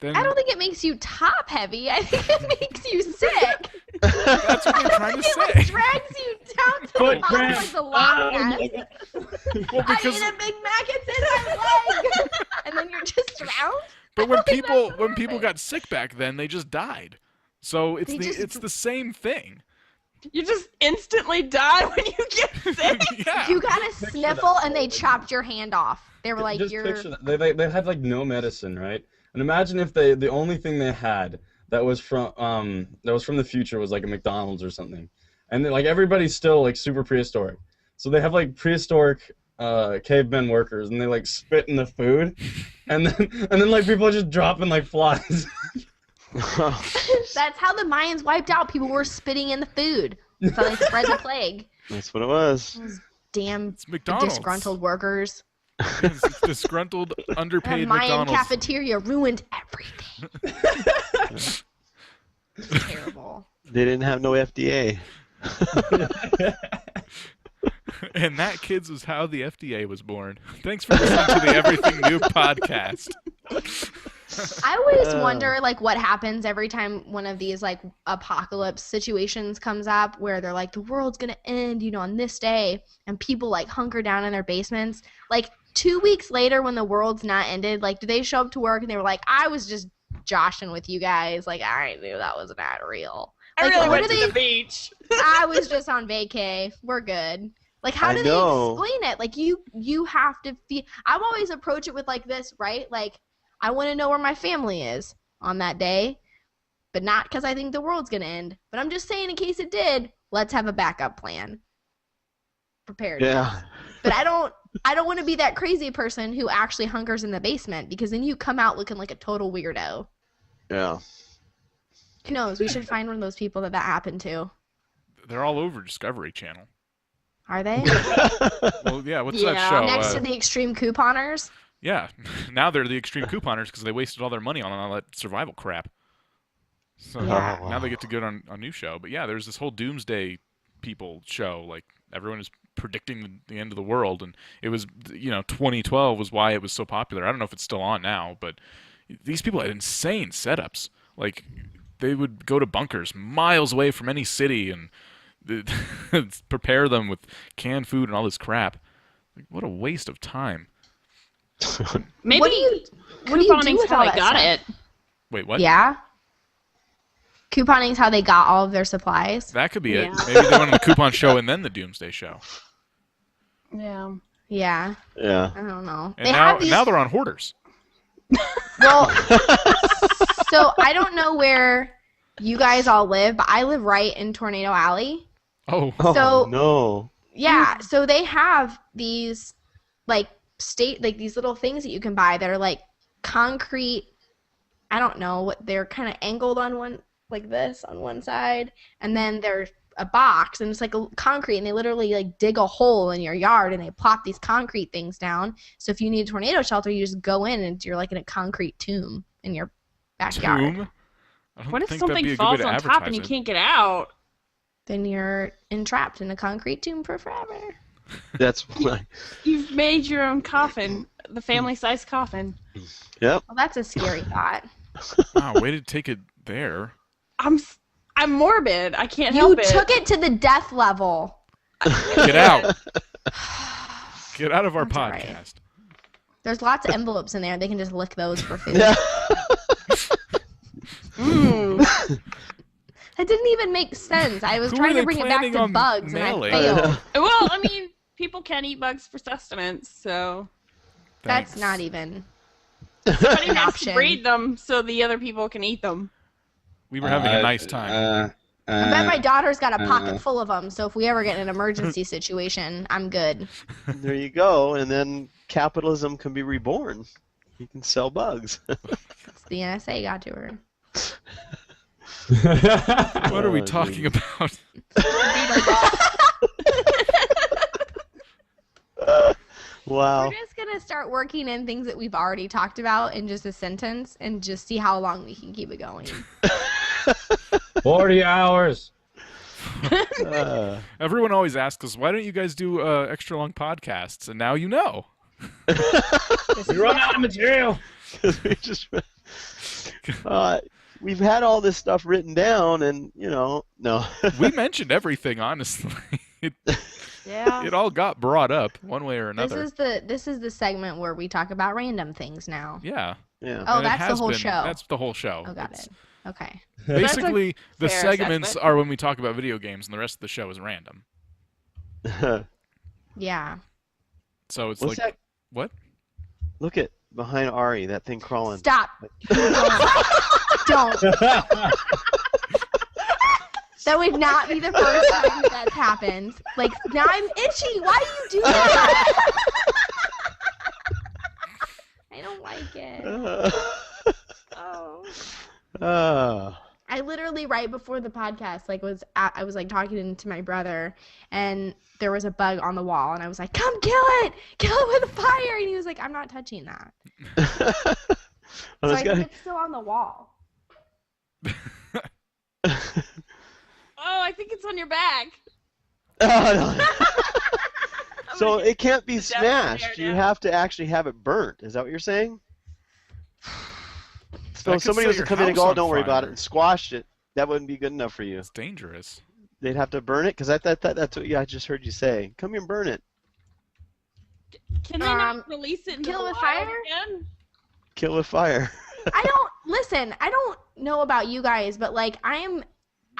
then I don't think it makes you top heavy. I think it makes you sick. that's what they're trying to It like say. drags you down to the Foot bottom cramp. like the Oh, Loch my Ness. God. Well, I because ate a Big Mac. It's in my leg, and then you're just drowned. but when I think people that's when people perfect. got sick back then, they just died. So They just- it's the same thing. You just instantly die when you get sick. Yeah. You got a sniffle, and they chopped your hand off. They were like, just "You're." picture that. They had like no medicine, right? And imagine if the only thing they had that was from the future was like a McDonald's or something, and then, like everybody's still like super prehistoric, so they have like prehistoric cavemen workers, and they like spit in the food, and then like people are just dropping like flies. That's how the Mayans wiped out. People were spitting in the food, so they spread the plague. That's what it was. Those damn It's McDonald's. disgruntled workers. It's disgruntled, The underpaid Mayan McDonald's. cafeteria ruined everything. It's terrible. They didn't have no FDA. And that, kids, was how the FDA was born. Thanks for listening to the Everything Noob Podcast. I always wonder, like, what happens every time one of these, like, apocalypse situations comes up where they're like, the world's gonna end, on this day, and people, like, hunker down in their basements. Like, 2 weeks later when the world's not ended, like, do they show up to work and they were like, I was just joshing with you guys. Like, I knew that was not real. I Like, really what went do to they- the beach. I was just on vacay. We're good. Like, how I do know. they explain it? Like, you have to feel. I always approach it with like this, right? Like, I want to know where my family is on that day, but not because I think the world's gonna end. But I'm just saying, in case it did, let's have a backup plan. Prepared. Yeah. But I don't I don't want to be that crazy person who actually hunkers in the basement because then you come out looking like a total weirdo. Yeah. Who knows? We should find one of those people that happened to. They're all over Discovery Channel. Are they? Well, yeah. What's that show? Next to the extreme couponers? Yeah. Now they're the extreme couponers because they wasted all their money on all that survival crap. So Yeah. now they get to go on a new show. But yeah, there's this whole Doomsday people show. Like everyone is predicting the end of the world, and it was 2012 was why it was so popular. I don't know if it's still on now, but these people had insane setups. Like they would go to bunkers miles away from any city and prepare them with canned food and all this crap. Like, what a waste of time. Maybe What do you do couponing's with how all I that got stuff? it. Wait, what? Yeah. Couponing's how they got all of their supplies. That could be it. Yeah. Maybe they went on the coupon show and then the Doomsday show. Yeah. Yeah. Yeah. I don't know. And They now, have these. now they're on Hoarders. Well, so I don't know where you guys all live, but I live right in Tornado Alley. Oh, Oh, So- no. Yeah, so they have these these little things that you can buy that are like concrete. I don't know what they're kind of angled on one like this on one side, and then there's a box and it's like a concrete, and they literally like dig a hole in your yard and they plop these concrete things down. So if you need a tornado shelter, you just go in and you're like in a concrete tomb in your backyard. Tomb? I don't What if think that'd be something a good falls way to on top and you advertise it. can't get out? Then you're entrapped in a concrete tomb for forever. That's You've made your own coffin, the family-sized coffin. Yep. Well, that's a scary thought. Wow, way to take it there. I'm morbid. I can't You help it. took it to the death level. Get out. Get out of our That's all right. podcast. There's lots of envelopes in there. They can just lick those for food. Yeah. Mm. That didn't even make sense. I was Who trying are to they bring it back planning to on bugs, and I mailing? failed. Well, I mean, people can eat bugs for sustenance, so That's Thanks. not even somebody an has option. to breed them so the other people can eat them. We were having a nice time. I bet my daughter's got a pocket full of them, so if we ever get in an emergency situation, I'm good. There you go. And then capitalism can be reborn. You can sell bugs. It's the NSA got to her. What are we Oh, talking about? Wow. We're just going to start working in things that we've already talked about in just a sentence and just see how long we can keep it going. 40 hours. Everyone always asks us, why don't you guys do extra long podcasts? And now you know. We run out of material. we just, we've had all this stuff written down, and no. We mentioned everything, honestly. Yeah. It all got brought up one way or another. This is the segment where we talk about random things now. Yeah. Yeah. Oh, And it that's the has whole been- show. That's the whole show. Oh, got It's- it. Okay. Basically, the fair segments assessment. are when we talk about video games, and the rest of the show is random. Yeah. So it's What's like, that? what? Look at behind Ari, that thing crawling. Stop. Don't. That would not be the first time that's happened. Like, now I'm itchy. Why do you do that? I don't like it. Oh. I literally, right before the podcast, I was talking to my brother, and there was a bug on the wall, and I was like, "Come kill it with a fire!" And he was like, "I'm not touching that." So I think it's still on the wall. Oh, I think it's on your back. So it can't be It's down smashed. there You now. have to actually have it burnt. Is that what you're saying? So That if could somebody set was to your come in and house go, "Oh, on don't worry about it," fire. and squashed it, that wouldn't be good enough for you. It's dangerous. They'd have to burn it, because that's what I just heard you say. Come here and burn it. Can they not release it into kill the it with wild fire? again? Kill with fire. I don't know about you guys, but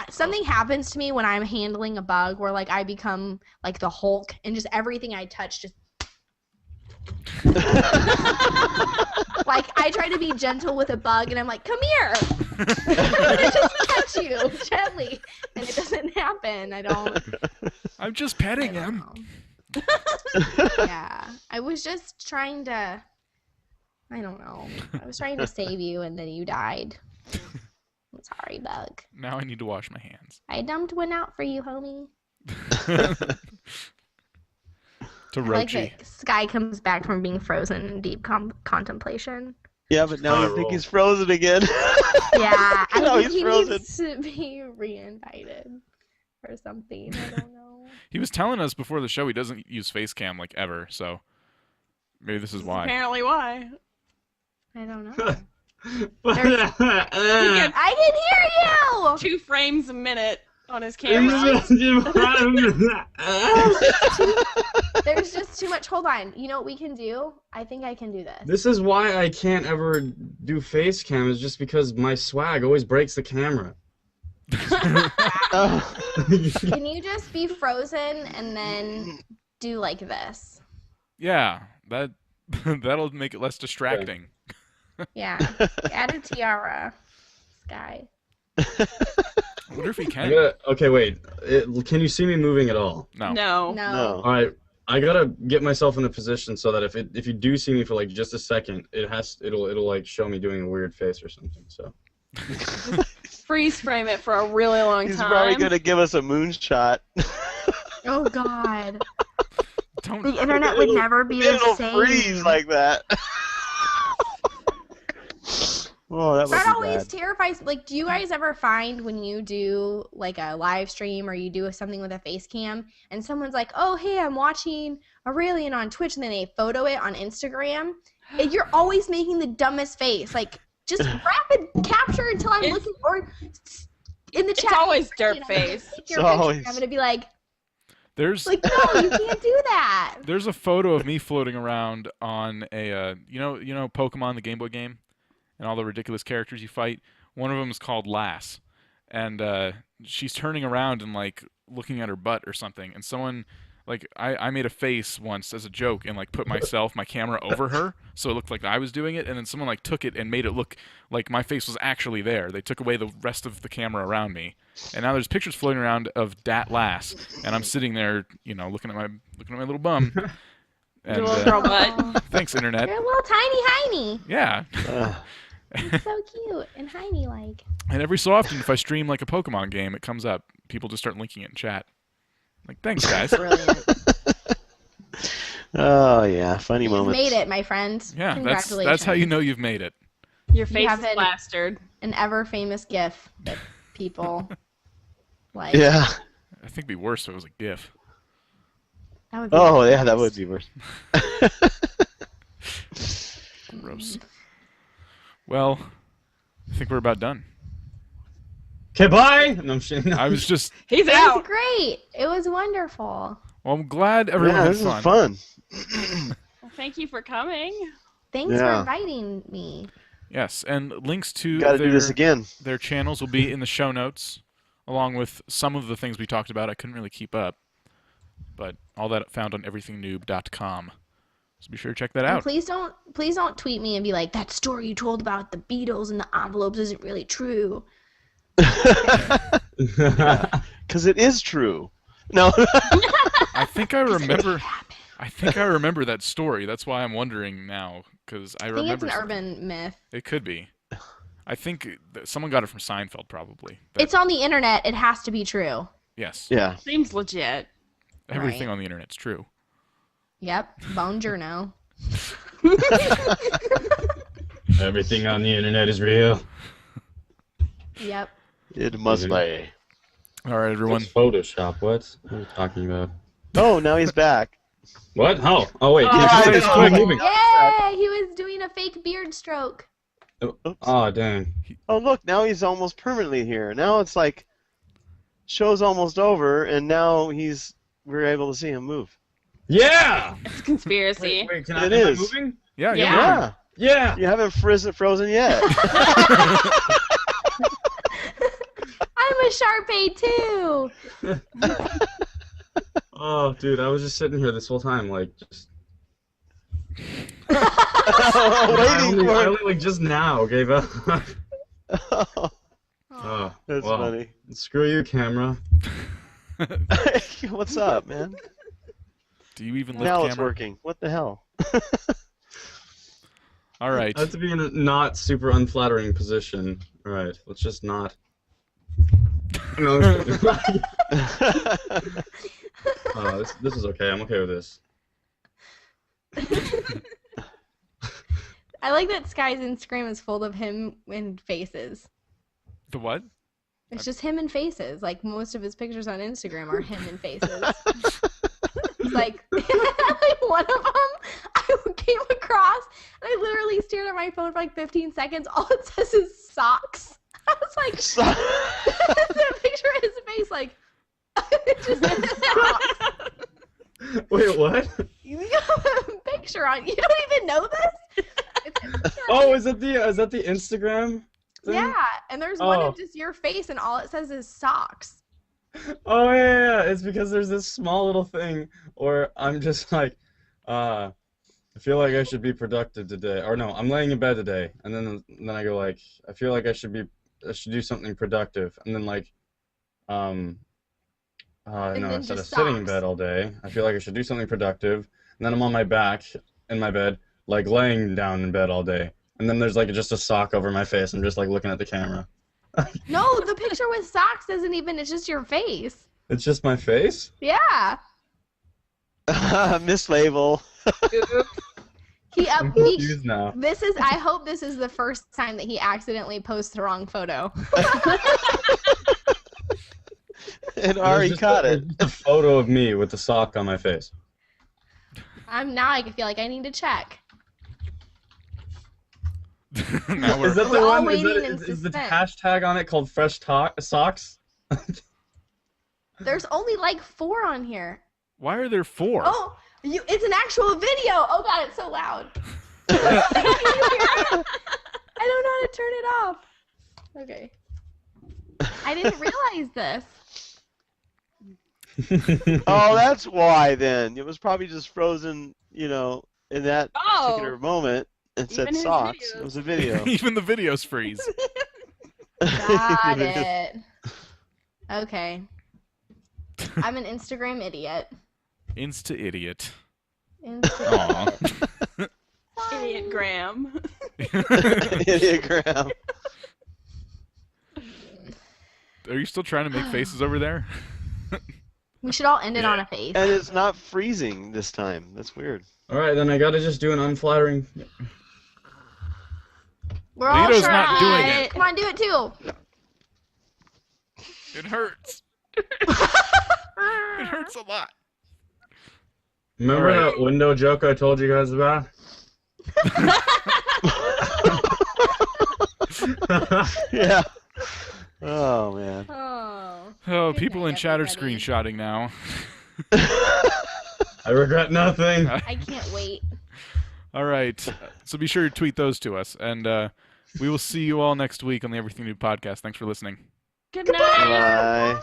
something happens to me when I'm handling a bug where I become like the Hulk and just everything I touch just I try to be gentle with a bug and I'm like, "Come here." And it just touch you gently and it doesn't happen. I don't I'm just petting him. know. Yeah, I was just trying to. I don't know. I was trying to save you, and then you died. I'm sorry, Bug. Now I need to wash my hands. I dumped one out for you, homie. To I like Rochi. that Sky comes back from being frozen in deep contemplation. Yeah, but now I think he's frozen again. Yeah, I Now think he's he frozen. needs to be reinvited or something. I don't know. He was telling us before the show he doesn't use face cam like ever, so maybe this is why. Apparently why. I don't know. He I gets can hear you! 2 frames a minute on his camera. There's just too much. Hold on. You know what we can do? I think I can do this. This is why I can't ever do face cam, is just because my swag always breaks the camera. Can you just be frozen and then do like this? Yeah, that'll make it less distracting. Yeah. Add a tiara, Sky. I wonder if he I can. gotta, okay, wait. Can you see me moving at all? No. No. No. All right. I gotta get myself in a position so that if you do see me for like just a second, it'll like show me doing a weird face or something. So. Freeze frame it for a really long He's time. probably gonna give us a moonshot. Oh God. Don't. The internet would never be the It'll same. freeze like that. Oh, that would That be always bad. terrifies. Like, do you guys ever find when you do like a live stream or you do something with a face cam and someone's like, "Oh, hey, I'm watching Aureylian on Twitch," and then they photo it on Instagram, and you're always making the dumbest face. Like, just rapid capture until I'm It's- looking or in the chat. It's always you know, derp face. take your It's picture, always- I'm gonna be like, There's no, you can't do that. there's a photo of me floating around on a you know Pokemon the Game Boy game, and all the ridiculous characters you fight. One of them is called Lass, and she's turning around and like looking at her butt or something. And someone like I made a face once as a joke and like put my camera over her so it looked like I was doing it, and then someone like took it and made it look like my face was actually there. They took away the rest of the camera around me, and now there's pictures floating around of Dat Lass, and I'm sitting there, looking at my little bum. And, Your little girl butt. Oh, thanks, internet. you're a little tiny hiney. Yeah. It's so cute and hiney like. And every so often, if I stream like a Pokemon game, it comes up. People just start linking it in chat. Like, thanks, guys. Brilliant. Oh yeah, funny You've moments. made it, my friend. Yeah, Congratulations. that's how you know you've made it. Your face have is it. plastered. An ever famous GIF that people like. Yeah. I think it'd be worse if it was a GIF. That would be Oh yeah, nice. that would be worse. Gross. Well, I think we're about done. Okay, bye. No, I'm shitting. I was just, He's It was out. great. It was wonderful. well, I'm glad everyone Yeah, had this is fun. fun. Well, thank you for coming. Thanks for Yeah. inviting me. Yes, and links to Got to do this again. their channels will be in the show notes, along with some of the things we talked about. I couldn't really keep up, but all that found on everythingnoob.com. So be sure to check that And out. please don't tweet me and be like, that story you told about the Beatles and the envelopes isn't really true. Because it is true. No. I think I remember. I think I remember that story. That's why I'm wondering now, because I I think it's remember. an something. urban myth. It could be. I think that someone got it from Seinfeld, probably. But It's on the internet. It has to be true. yes, Yeah. Seems legit. everything Right. on the internet's true. Yep. Bone journo. Everything on the internet is real. Yep. It must Mhm. be. All right, everyone. What's Photoshop? What are you talking about? Oh, now he's back. What? Oh wait. Oh, Did you say I it's know. moving? Yay! He was doing a fake beard stroke. Oops. Oh dang. Oh, look, now he's almost permanently here. Now it's like show's almost over, and now we're able to see him move. Yeah. It's a conspiracy. Wait, can It am I is. moving? Yeah, Yeah. Yeah. You haven't frozen yet. I'm a Sharpay too. Oh, dude, I was just sitting here this whole time, like, just I Waiting only, I for only like just now gave up. it. Oh, That's well, funny. Screw you, camera. What's up, man? Do you even lift Now camera? it's working. What the hell? All right. I have to be in a not super unflattering position. All right, let's just not. No, this is okay. I'm okay with this. I like that Sky's Instagram is full of him in faces. The what? It's just him in faces. Like, most of his pictures on Instagram are him in faces. It's like, one of them I came across, and I literally stared at my phone for like 15 seconds. All it says is socks. I was like, the picture of his face, like, it just says socks. Wait, what? You have a picture on. You don't even know this? Oh, is that the Instagram thing? Yeah, and there's one Oh. of just your face, and all it says is socks. Oh yeah, it's because there's this small little thing where I'm just like, I feel like I should be productive today, or no, I'm laying in bed today, and then I go like, I feel like I should do something productive, and then like, And no, then instead of just sitting in socks. bed all day, I feel like I should do something productive, and then I'm on my back in my bed, like laying down in bed all day, and then there's like just a sock over my face. I'm just like looking at the camera. No, the picture with socks doesn't even, it's just your face. It's just my face? Yeah. Mislabel. He I'm he, confused now. I hope this is the first time that he accidentally posts the wrong photo. And Ari caught it. A photo of me with the sock on my face. Now I feel like I need to check. Now Is that the We're all one? waiting in Is the suspense. hashtag on it called fresh socks? There's only like 4 on here. Why are there 4? Oh, it's an actual video. Oh god, it's so loud. Can you hear it? I don't know how to turn it off. Okay. I didn't realize this. Oh, that's why then. It was probably just frozen, in that particular Oh, moment and said Even his socks. videos. It was a video. Even the videos freeze. Got it. Okay. I'm an Instagram idiot. Insta-idiot. Instagram. Aw. idiot Graham. Idiogram. Are you still trying to make faces over there? We should all end it on a face. And it's not freezing this time. That's weird. Alright, then I gotta just do an unflattering. We're all Lito's trying. not doing it. Come on, do it too. It hurts. It hurts a lot. Remember Alright. that window joke I told you guys about? Yeah. Oh, man. Oh. Oh, Good people night, in chatter everybody. screenshotting now. I regret nothing. I can't wait. All right. So be sure to tweet those to us. And we will see you all next week on the Everything Noob Podcast. Thanks for listening. Good night. Bye.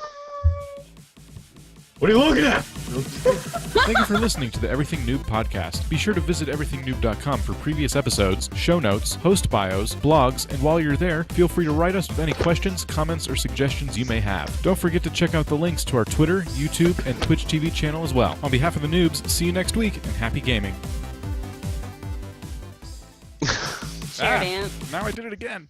What are you looking at? Thank you for listening to the Everything Noob Podcast. Be sure to visit everythingnoob.com for previous episodes, show notes, host bios, blogs, and while you're there, feel free to write us with any questions, comments, or suggestions you may have. Don't forget to check out the links to our Twitter, YouTube, and Twitch TV channel as well. On behalf of the noobs, see you next week, and happy gaming. Share dance. Now I did it again.